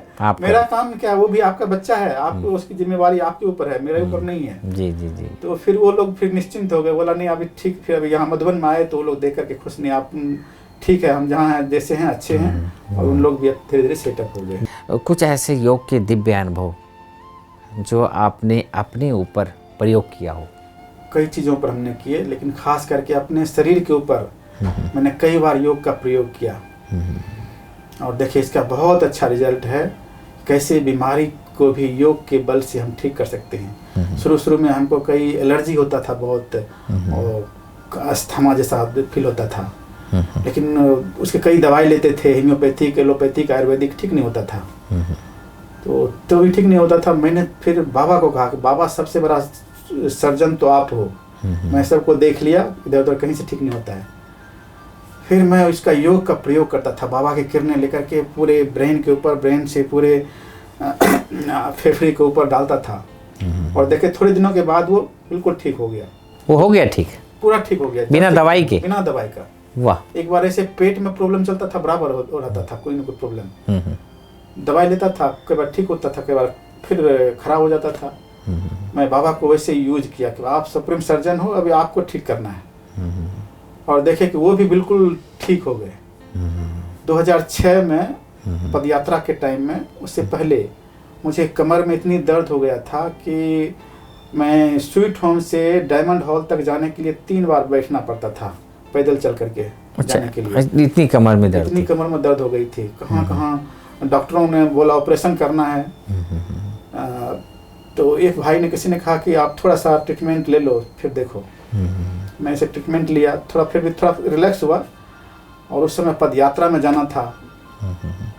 मेरा काम क्या, वो भी आपका बच्चा है, आपको उसकी जिम्मेवारी आपके ऊपर है, मेरे ऊपर नहीं है। जी जी जी। तो फिर वो लोग फिर निश्चिंत हो गए, बोला नहीं अभी ठीक। फिर अभी यहाँ मधुबन में आए तो वो लोग देख करके खुश, नहीं आप ठीक है, हम जहाँ हैं जैसे हैं अच्छे हैं। और उन लोग भी धीरे धीरे सेटअप हो गए। कुछ ऐसे योग के दिव्य अनुभव जो आपने अपने ऊपर प्रयोग किया हो? कई चीज़ों पर हमने किए, लेकिन खास करके अपने शरीर के ऊपर मैंने कई बार योग का प्रयोग किया। और देखिए इसका बहुत अच्छा रिजल्ट है, कैसे बीमारी को भी योग के बल से हम ठीक कर सकते हैं। शुरू में हमको कई एलर्जी होता था बहुत, और अस्थमा जैसा फील होता था, लेकिन उसके कई दवाई लेते थे, होम्योपैथिक, एलोपैथिक, आयुर्वेदिक, ठीक नहीं होता था। तो भी ठीक नहीं होता था। मैंने फिर बाबा को कहा कि बाबा सबसे बड़ा सर्जन तो आप हो, मैं सबको देख लिया, इधर उधर कहीं से ठीक नहीं होता है। फिर मैं इसका योग का प्रयोग करता था, बाबा की किरणें लेकर के पूरे ब्रेन के ऊपर, ब्रेन से पूरे फेफड़े के ऊपर डालता था। और देखे थोड़े दिनों के बाद वो बिल्कुल ठीक हो गया। वो हो गया ठीक, पूरा ठीक हो गया बिना दवाई के? बिना दवाई का। वाह। एक बार ऐसे पेट में प्रॉब्लम चलता था, बराबर हो रहता था, कोई ना कोई प्रॉब्लम। दवाई लेता था, कई बार ठीक होता था, कई बार फिर खराब हो जाता था। मैं बाबा को वैसे यूज किया कि आप सुप्रीम सर्जन हो, अभी आपको ठीक करना है। और देखे कि वो भी बिल्कुल ठीक हो गए। 2006 में पदयात्रा के टाइम में, उससे पहले मुझे कमर में इतनी दर्द हो गया था कि मैं स्वीट होम से डायमंड हॉल तक जाने के लिए 3 बार बैठना पड़ता था, पैदल चल करके जाने के लिए। इतनी कमर में दर्द? इतनी कमर में दर्द हो गई थी। कहाँ डॉक्टरों ने बोला ऑपरेशन करना है। तो एक भाई ने, किसी ने कहा कि आप थोड़ा सा ट्रीटमेंट ले लो फिर देखो। मैं इसे ट्रीटमेंट लिया, फिर भी थोड़ा रिलैक्स हुआ। और उस समय पदयात्रा में जाना था,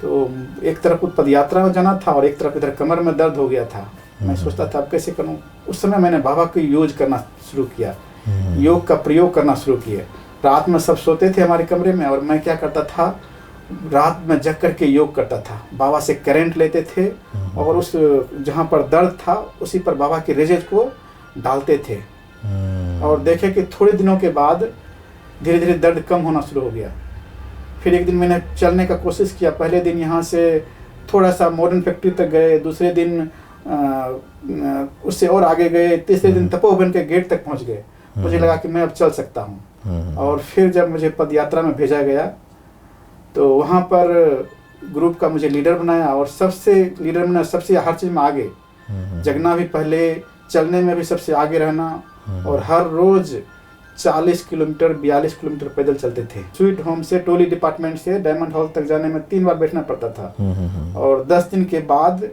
तो एक तरफ पदयात्रा में जाना था और एक तरफ इधर कमर में दर्द हो गया था। मैं सोचता था अब कैसे करूं। उस समय मैंने बाबा को यूज करना शुरू किया, योग का प्रयोग करना शुरू किया। रात में सब सोते थे हमारे कमरे में, और मैं क्या करता था, रात में जग करके योग करता था। बाबा से करंट लेते थे और उस जहाँ पर दर्द था उसी पर बाबा की रेजेज को डालते थे। और देखे कि थोड़े दिनों के बाद धीरे धीरे दर्द कम होना शुरू हो गया। फिर एक दिन मैंने चलने का कोशिश किया। पहले दिन यहाँ से थोड़ा सा मॉडर्न फैक्ट्री तक गए, दूसरे दिन उससे और आगे गए, तीसरे दिन तपोवन के गेट तक पहुँच गए। मुझे लगा कि मैं अब चल सकता हूँ। और फिर जब मुझे पदयात्रा में भेजा गया तो वहाँ पर ग्रुप का मुझे लीडर बनाया, और सबसे हर चीज़ में आगे, जगना भी पहले, चलने में भी सबसे आगे रहना। और हर रोज 40 किलोमीटर 42 किलोमीटर पैदल चलते थे। स्वीट होम से टोली डिपार्टमेंट से डायमंड हॉल तक जाने में 3 बार बैठना पड़ता था। और 10 दिन के बाद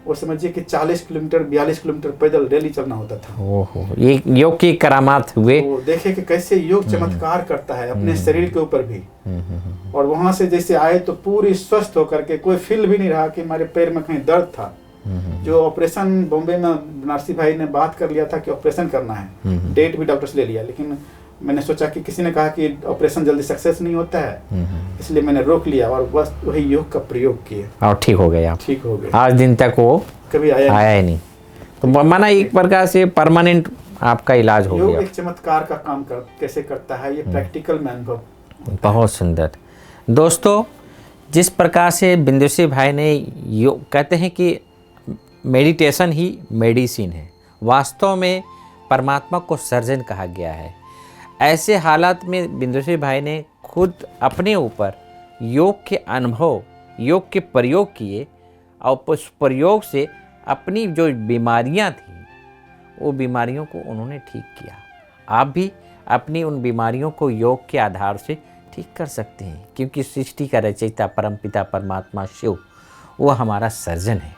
वो समझिए कि 40 किलोमीटर 42 किलोमीटर पैदल डेली चलना होता था। ओहो, ये योग की करामात हुए। तो देखे कि कैसे योग चमत्कार करता है अपने शरीर के ऊपर भी। और वहां से जैसे आए तो पूरी स्वस्थ होकर के, कोई फील भी नहीं रहा कि हमारे पैर में कहीं दर्द था। जो ऑपरेशन बॉम्बे में बनारसी भाई ने बात कर लिया था कि ऑपरेशन करना है, डेट भी डॉक्टर से ले लिया, लेकिन मैंने सोचा कि किसी ने कहा कि ऑपरेशन जल्दी सक्सेस नहीं होता है, इसलिए मैंने रोक लिया और बस वही योग का प्रयोग किया और ठीक हो गए आप। ठीक हो गए। आज दिन तक वो कभी आया ही नहीं। तो माना एक प्रकार से परमानेंट आपका इलाज हो गया। योग एक चमत्कार का काम कैसे करता है, ये प्रैक्टिकल में अनुभव। बहुत सुंदर। दोस्तों, जिस प्रकार से बिंदुश्री भाई ने योग, कहते हैं कि मेडिटेशन ही मेडिसिन है, वास्तव में परमात्मा को सर्जन कहा गया है। ऐसे हालात में बिंदुश्री भाई ने खुद अपने ऊपर योग के अनुभव, योग के प्रयोग किए, और उस प्रयोग से अपनी जो बीमारियां थी वो बीमारियों को उन्होंने ठीक किया। आप भी अपनी उन बीमारियों को योग के आधार से ठीक कर सकते हैं, क्योंकि सृष्टि का रचयिता परमपिता परमात्मा शिव वो हमारा सर्जन है।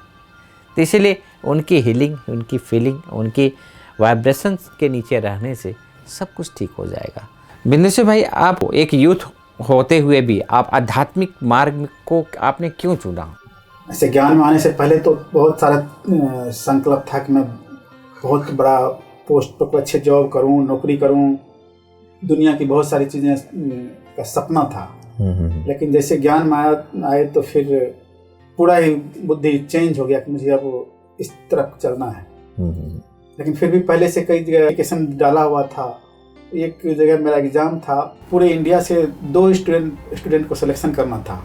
तो इसीलिए उनकी हीलिंग, उनकी फीलिंग, उनकी वाइब्रेशंस के नीचे रहने से सब कुछ ठीक हो जाएगा। बिंदुश्री भाई, आप एक यूथ होते हुए भी आप आध्यात्मिक मार्ग को आपने क्यों चुना? ऐसे ज्ञान में आने से पहले तो बहुत सारा संकल्प था कि मैं बहुत बड़ा पोस्ट पर अच्छे जॉब करूं, नौकरी करूं, दुनिया की बहुत सारी चीज़ें का सपना था। लेकिन जैसे ज्ञान में आए तो फिर पूरा ही बुद्धि चेंज हो गया कि मुझे अब इस तरफ चलना है। लेकिन फिर भी पहले से कई जगह एप्लीकेशन डाला हुआ था। एक जगह मेरा एग्ज़ाम था, पूरे इंडिया से 2 स्टूडेंट को सिलेक्शन करना था,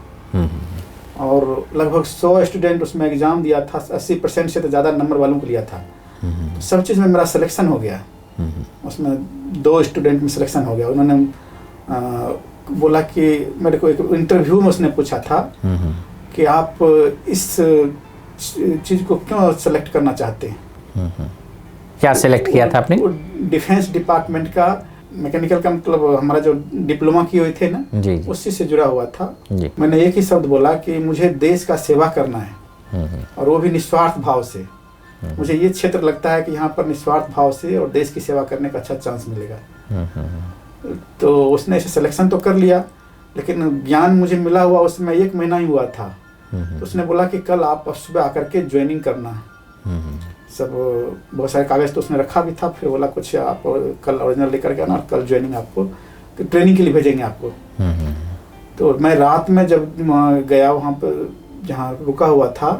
और लगभग 100 स्टूडेंट उसमें एग्ज़ाम दिया था। 80% से तो ज़्यादा नंबर वालों को लिया था। सब चीज़ में मेरा सिलेक्शन हो गया। उसमें 2 स्टूडेंट में सिलेक्शन हो गया। उन्होंने बोला कि मेरे को एक इंटरव्यू में उसने पूछा था कि आप इस चीज़ को क्यों सेलेक्ट करना चाहते हैं। क्या सेलेक्ट किया था आपने? डिफेंस डिपार्टमेंट का मैकेनिकल का, मतलब हमारा जो डिप्लोमा किए हुए थे ना, जी उसी से जुड़ा हुआ था जी। मैंने एक ही शब्द बोला कि मुझे देश का सेवा करना है, और वो भी निस्वार्थ भाव से। मुझे ये क्षेत्र लगता है कि यहाँ पर निस्वार्थ भाव से और देश की सेवा करने का अच्छा चांस मिलेगा। तो उसने इसे सिलेक्शन तो कर लिया, लेकिन ज्ञान मुझे मिला हुआ उसमें 1 महीना ही हुआ था। तो उसने बोला कि कल आप सुबह आकर के ज्वाइनिंग करना है। सब बहुत सारे कागज तो उसने रखा भी था। फिर बोला कुछ आप कल ओरिजिनल लेकर के आना, और कल ज्वाइनिंग आपको ट्रेनिंग के लिए भेजेंगे आपको। तो मैं रात में जब गया वहाँ पर जहाँ रुका हुआ था,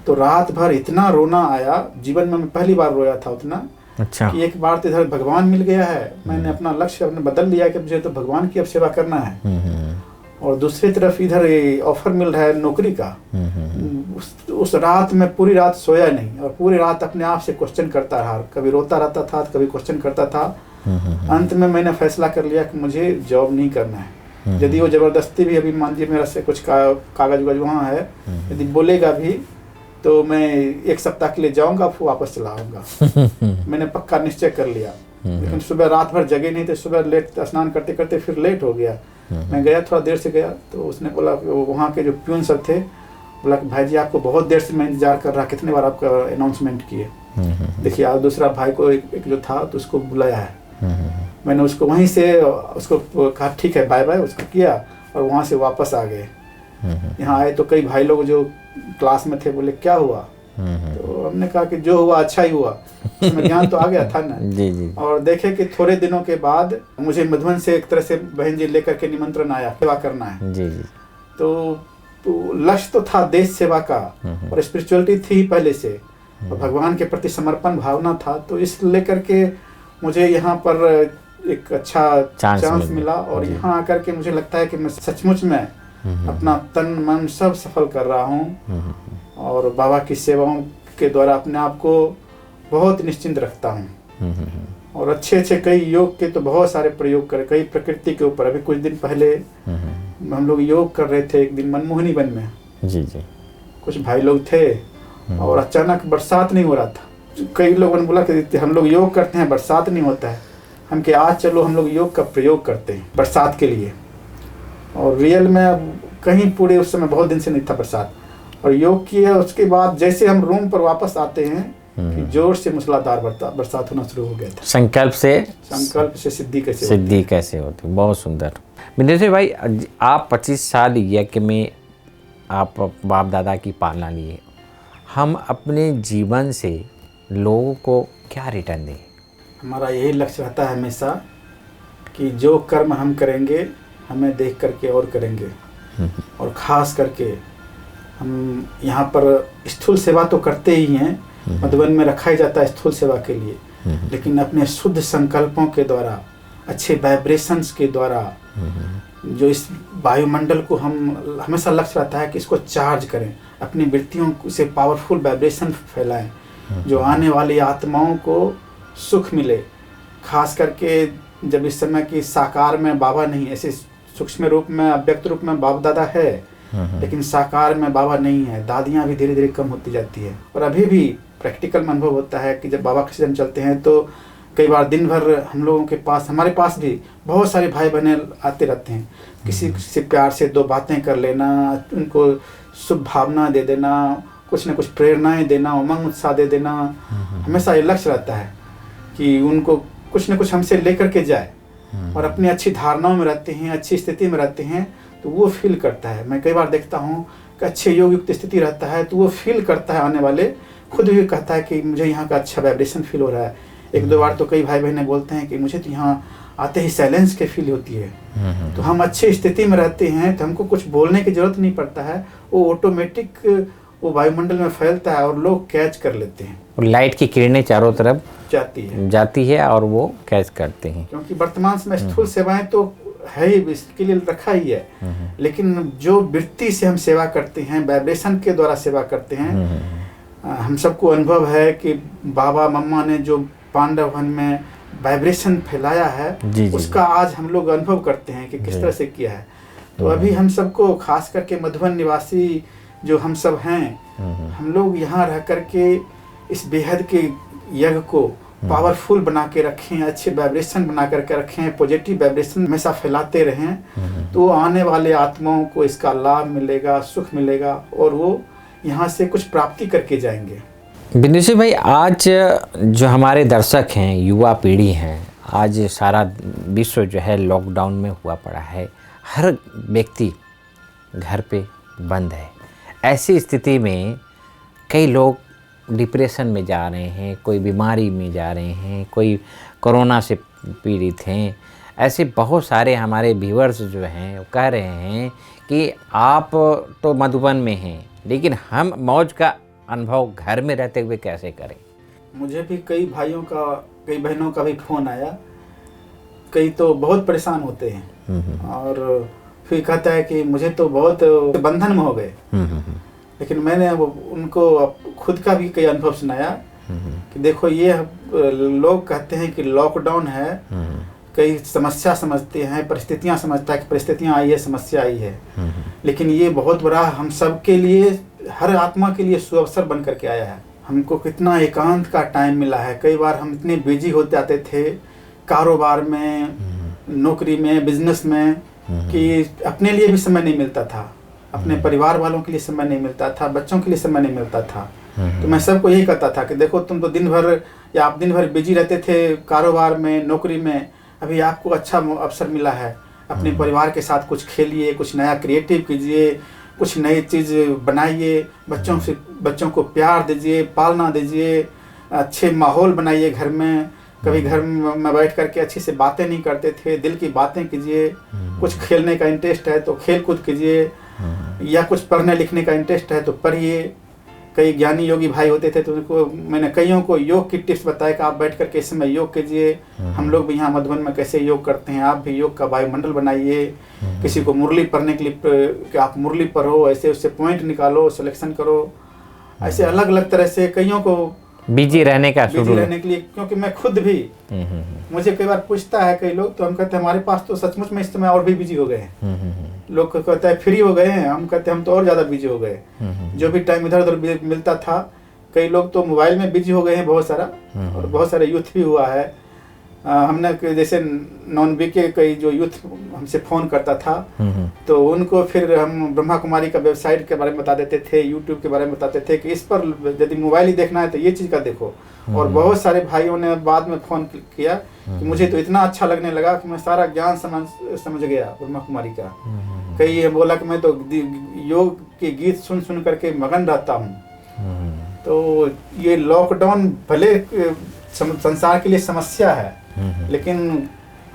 तो रात भर इतना रोना आया, जीवन में मैं पहली बार रोया था उतना। अच्छा। कि एक बार तो इधर भगवान मिल गया है, मैंने अपना लक्ष्य अपने बदल लिया कि मुझे तो भगवान की अब सेवा करना है, और दूसरी तरफ इधर ऑफर मिल रहा है नौकरी का। उस रात में पूरी रात सोया नहीं, और पूरी रात अपने आप से क्वेश्चन करता रहा, कभी रोता रहता था, कभी क्वेश्चन करता था। अंत में मैंने फैसला कर लिया कि मुझे जॉब नहीं करना है। यदि वो जबरदस्ती भी, अभी मान लीजिए मेरा से कुछ कागज वागज वहाँ है, यदि बोलेगा भी तो मैं 1 सप्ताह के लिए जाऊंगा, फिर वापस चला आऊंगा। मैंने पक्का निश्चय कर लिया। लेकिन सुबह रात भर जगे नहीं थे, सुबह लेट स्नान करते करते फिर लेट हो गया। मैं गया, थोड़ा देर से गया, तो उसने बोला, वहाँ के जो प्यून सब थे, बोला कि भाई जी आपको बहुत देर से मैं इंतजार कर रहा, कितने बार आपका अनाउंसमेंट किए। देखिए आप दूसरा भाई को एक जो था तो उसको बुलाया है। मैंने उसको वहीं से उसको कहा ठीक है बाय बाय, उसको किया, और वहाँ से वापस आ गए। यहाँ आए तो कई भाई लोग जो क्लास में थे बोले क्या हुआ, तो हमने कहा कि जो हुआ अच्छा ही हुआ, उसमें ज्ञान तो आ गया था ना। जी जी। और देखे कि थोड़े दिनों के बाद मुझे मधुबन से एक तरह से बहन जी लेकर के निमंत्रण आया, सेवा करना है। जी जी। तो लक्ष्य तो था देश सेवा का, और स्पिरिचुअलिटी थी पहले से, और भगवान के प्रति समर्पण भावना था। तो इस लेकर के मुझे यहाँ पर एक अच्छा चांस मिला, और यहाँ आकर के मुझे लगता है कि मैं सचमुच में अपना तन मन सब सफल कर रहा हूँ, और बाबा की सेवाओं के द्वारा अपने आप को बहुत निश्चिंत रखता हूँ। और अच्छे अच्छे कई योग के तो बहुत सारे प्रयोग करे, कई प्रकृति के ऊपर। अभी कुछ दिन पहले हम लोग योग कर रहे थे एक दिन मनमोहनी वन में। जी जी। कुछ भाई लोग थे, और अचानक बरसात नहीं हो रहा था। कई लोगों ने बोला कि हम लोग योग करते हैं, बरसात नहीं होता है। हम कि आज चलो हम लोग योग का प्रयोग करते हैं बरसात के लिए। और रियल में अब कहीं पूरे उस समय बहुत दिन से नहीं था बरसात, और योग किया। उसके बाद जैसे हम रूम पर वापस आते हैं कि जोर से मूसलाधार बरसात होना शुरू हो गया था। संकल्प से सिद्धि कैसे होती। बहुत सुंदर। विंध्यश्री भाई, आप 25 साल यज्ञ में आप बाप दादा की पालना लिए, हम अपने जीवन से लोगों को क्या रिटर्न दें? हमारा यही लक्ष्य रहता है हमेशा कि जो कर्म हम करेंगे हमें देख करके और करेंगे। और ख़ास करके हम यहाँ पर स्थूल सेवा तो करते ही हैं, मधुबन में रखा ही जाता है स्थूल सेवा के लिए, लेकिन अपने शुद्ध संकल्पों के द्वारा, अच्छे वाइब्रेशंस के द्वारा, जो इस वायुमंडल को हम हमेशा लक्ष्य रहता है कि इसको चार्ज करें, अपनी वृत्तियों से पावरफुल वाइब्रेशन फैलाएं, जो आने वाली आत्माओं को सुख मिले। खास करके जब इस समय की साकार में बाबा नहीं, ऐसे सूक्ष्म रूप में अव्यक्त रूप में बाप दादा है, लेकिन साकार में बाबा नहीं है। दादियाँ भी धीरे धीरे कम होती जाती है। और अभी भी प्रैक्टिकल में अनुभव होता है कि जब बाबा के साथ चलते हैं तो कई बार दिन भर हम लोगों के पास, हमारे पास भी बहुत सारे भाई बहने आते रहते हैं। किसी से प्यार से 2 बातें कर लेना, उनको शुभ भावना दे देना, कुछ न कुछ प्रेरणाएं देना, उमंग उत्साह दे देना। हमेशा ये लक्ष्य रहता है कि उनको कुछ न कुछ हमसे लेकर के जाए, और अपनी अच्छी धारणाओं में रहते हैं, अच्छी स्थिति में रहते हैं तो वो फील करता है। मैं कई बार देखता हूँ कि अच्छे योग युक्त स्थिति रहता है तो वो फील करता है, आने वाले खुद भी कहता है कि मुझे यहाँ का अच्छा वाइब्रेशन फील हो रहा है। 1-2 बार तो कई भाई बहने बोलते हैं कि मुझे तो यहाँ आते ही साइलेंस के फील होती है। तो हम अच्छी स्थिति में रहते हैं तो हमको कुछ बोलने की जरूरत नहीं पड़ता है, वो ऑटोमेटिक वो वायुमंडल में फैलता है और लोग कैच कर लेते हैं। लाइट की किरणें चारों तरफ जाती है और वो कैच करते हैं। क्योंकि वर्तमान समय स्थूल सेवाएं तो है ही, इसके लिए रखा ही है, लेकिन जो वृत्ति से हम सेवा करते हैं, वाइब्रेशन के द्वारा सेवा करते हैं, हम सबको अनुभव है कि बाबा मम्मा ने जो पांडव वन में वाइब्रेशन फैलाया है उसका आज हम लोग अनुभव करते हैं कि किस तरह से किया है। तो अभी हम सबको, खास करके मधुबन निवासी जो हम सब हैं, हम लोग यहाँ रह करके इस बेहद के यज्ञ को पावरफुल बना के रखें, अच्छे वाइब्रेशन बना करके रखें, पॉजिटिव वाइब्रेशन हमेशा फैलाते रहें, तो आने वाले आत्माओं को इसका लाभ मिलेगा, सुख मिलेगा और वो यहाँ से कुछ प्राप्ति करके जाएंगे। बिंदु भाई, आज जो हमारे दर्शक हैं, युवा पीढ़ी हैं, आज सारा विश्व जो है लॉकडाउन में हुआ पड़ा है, हर व्यक्ति घर पे बंद है। ऐसी स्थिति में कई लोग डिप्रेशन में जा रहे हैं, कोई बीमारी में जा रहे हैं, कोई कोरोना से पीड़ित हैं। ऐसे बहुत सारे हमारे व्यूअर्स जो हैं वो कह रहे हैं कि आप तो मधुबन में हैं, लेकिन हम मौज का अनुभव घर में रहते हुए कैसे करें। मुझे भी कई भाइयों का, कई बहनों का भी फ़ोन आया, कई तो बहुत परेशान होते हैं और फिर कहता है कि मुझे तो बहुत बंधन में हो गए। लेकिन मैंने उनको खुद का भी कई अनुभव सुनाया कि देखो, ये लोग कहते हैं कि लॉकडाउन है, कई समस्या समझते हैं, परिस्थितियां समझता है कि परिस्थितियां आई है, समस्या आई है, लेकिन ये बहुत बड़ा हम सब के लिए, हर आत्मा के लिए सुअवसर बन करके आया है। हमको कितना एकांत का टाइम मिला है। कई बार हम इतने बिजी हो जाते थे कारोबार में, नौकरी में, बिजनेस में, कि अपने लिए भी समय नहीं मिलता था, अपने परिवार वालों के लिए समय नहीं मिलता था, बच्चों के लिए समय नहीं मिलता था। तो मैं सबको यही कहता था कि देखो, तुम तो दिन भर या आप दिन भर बिजी रहते थे कारोबार में, नौकरी में, अभी आपको अच्छा अवसर मिला है, अपने परिवार के साथ कुछ खेलिए, कुछ नया क्रिएटिव कीजिए, कुछ नई चीज़ बनाइए, बच्चों को प्यार दीजिए, पालना दीजिए, अच्छे माहौल बनाइए घर में। कभी घर में बैठ करके अच्छी से बातें नहीं करते थे, दिल की बातें कीजिए। कुछ खेलने का इंटरेस्ट है तो खेल कूद कीजिए, या कुछ पढ़ने लिखने का इंटरेस्ट है तो पढ़िए। कई ज्ञानी योगी भाई होते थे तो उनको मैंने कईयों को योग की टिप्स बताया कि आप बैठ करके इस समय योग कीजिए। हम लोग भी यहाँ मधुबन में कैसे योग करते हैं, आप भी योग का वायुमंडल बनाइए। किसी को मुरली पढ़ने के लिए कि आप मुरली पढ़ो, ऐसे उससे पॉइंट निकालो, सिलेक्शन करो। ऐसे अलग अलग तरह से कईयों को बिजी रहने के लिए, क्योंकि मैं खुद भी, मुझे कई बार पूछता है कई लोग, तो हम कहते हैं हमारे पास तो सचमुच में इस समय और भी बिजी हो गए हैं। लोग कहते हैं फ्री हो गए हैं, हम कहते हैं हम तो और ज़्यादा बिजी हो गए। जो भी टाइम इधर उधर मिलता था, कई लोग तो मोबाइल में बिजी हो गए हैं बहुत सारा, और बहुत सारे यूथ भी हुआ है। हमने जैसे नॉन बी के कई जो यूथ हमसे फ़ोन करता था, तो उनको फिर हम ब्रह्मा कुमारी का वेबसाइट के बारे में बता देते थे, यूट्यूब के बारे में बताते थे कि इस पर यदि मोबाइल ही देखना है तो ये चीज़ का देखो। और बहुत सारे भाइयों ने बाद में फ़ोन किया कि मुझे तो इतना अच्छा लगने लगा कि मैं सारा ज्ञान समझ गया ब्रह्मा कुमारी का। कई ये बोला कि मैं तो योग के गीत सुन सुन करके मगन रहता हूँ। तो ये लॉकडाउन भले संसार के लिए समस्या है, लेकिन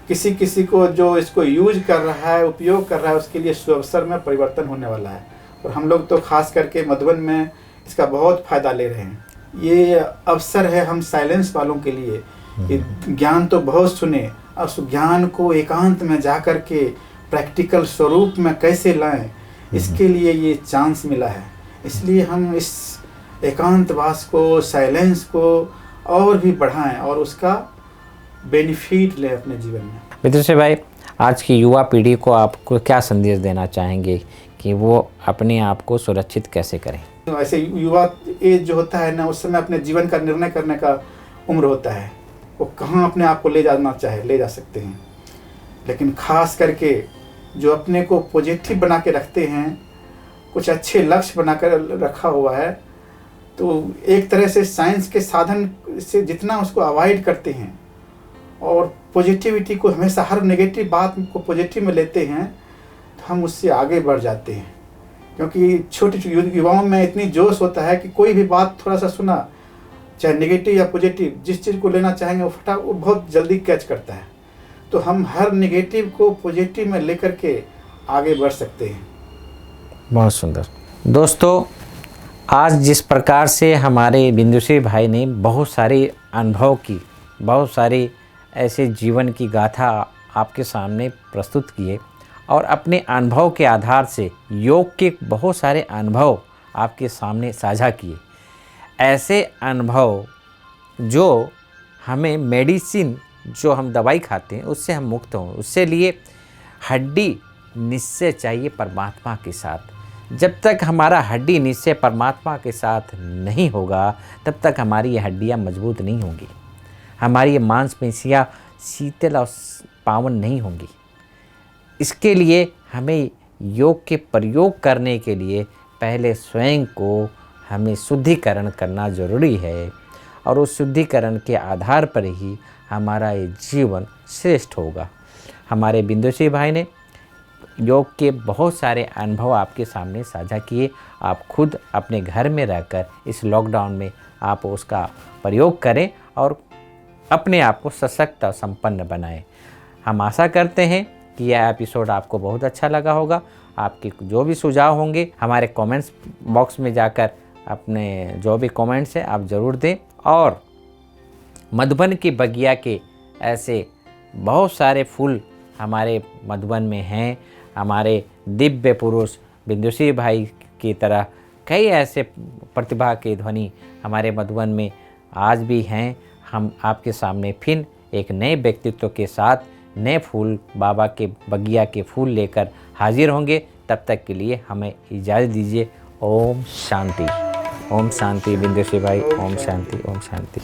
किसी किसी को जो इसको यूज कर रहा है, उपयोग कर रहा है, उसके लिए सुअवसर में परिवर्तन होने वाला है। और हम लोग तो खास करके मधुबन में इसका बहुत फायदा ले रहे हैं। ये अवसर है हम साइलेंस वालों के लिए। ज्ञान तो बहुत सुने, और उस ज्ञान को एकांत में जा कर के प्रैक्टिकल स्वरूप में कैसे लाएं, इसके लिए ये चांस मिला है। इसलिए हम इस एकांतवास को, साइलेंस को और भी बढ़ाएं और उसका बेनिफिट लें अपने जीवन में। विदुषी भाई, आज की युवा पीढ़ी को आपको क्या संदेश देना चाहेंगे कि वो अपने आप को सुरक्षित कैसे करें? तो ऐसे युवा एज जो होता है ना, उस समय अपने जीवन का निर्णय करने का उम्र होता है, वो कहाँ अपने आप को ले जाना चाहे ले जा सकते हैं। लेकिन खास करके जो अपने को पॉजिटिव बना के रखते हैं, कुछ अच्छे लक्ष्य बना कर रखा हुआ है, तो एक तरह से साइंस के साधन से जितना उसको अवॉइड करते हैं और पॉजिटिविटी को हमेशा, हर नेगेटिव बात को पॉजिटिव में लेते हैं, तो हम उससे आगे बढ़ जाते हैं। क्योंकि छोटे युवाओं में इतनी जोश होता है कि कोई भी बात थोड़ा सा सुना, चाहे नेगेटिव या पॉजिटिव, जिस चीज़ को लेना चाहेंगे वो बहुत जल्दी कैच करता है। तो हम हर नेगेटिव को पॉजिटिव में लेकर के आगे बढ़ सकते हैं। बहुत सुंदर। दोस्तों, आज जिस प्रकार से हमारे बिंदुश्री भाई ने बहुत सारे अनुभव की, बहुत सारी ऐसे जीवन की गाथा आपके सामने प्रस्तुत किए और अपने अनुभव के आधार से योग के बहुत सारे अनुभव आपके सामने साझा किए। ऐसे अनुभव जो हमें मेडिसिन, जो हम दवाई खाते हैं उससे हम मुक्त हों, उससे लिए हड्डी निश्चय चाहिए परमात्मा के साथ। जब तक हमारा हड्डी निश्चय परमात्मा के साथ नहीं होगा, तब तक हमारी ये हड्डियाँ मजबूत नहीं होंगी। हमारी ये मांसपेशियाँ शीतल और पावन नहीं होंगी। इसके लिए हमें योग के प्रयोग करने के लिए पहले स्वयं को हमें शुद्धिकरण करना ज़रूरी है और उस शुद्धिकरण के आधार पर ही हमारा ये जीवन श्रेष्ठ होगा। हमारे बिंदुश्री भाई ने योग के बहुत सारे अनुभव आपके सामने साझा किए। आप खुद अपने घर में रहकर इस लॉकडाउन में आप उसका प्रयोग करें और अपने आप को सशक्त और संपन्न बनाएं। हम आशा करते हैं कि यह एपिसोड आपको बहुत अच्छा लगा होगा। आपके जो भी सुझाव होंगे हमारे कमेंट्स बॉक्स में जाकर अपने जो भी कमेंट्स हैं आप ज़रूर दें। और मधुबन की बगिया के ऐसे बहुत सारे फूल हमारे मधुबन में हैं। हमारे दिव्य पुरुष बिंदुश्री भाई की तरह कई ऐसे प्रतिभा के ध्वनि हमारे मधुबन में आज भी हैं। हम आपके सामने फिर एक नए व्यक्तित्व के साथ नए फूल बाबा के बगिया के फूल लेकर हाजिर होंगे। तब तक के लिए हमें इजाज़त दीजिए। ओम शांति। ओम शांति बिंदुश्री भाई। ओम शांति। ओम शांति।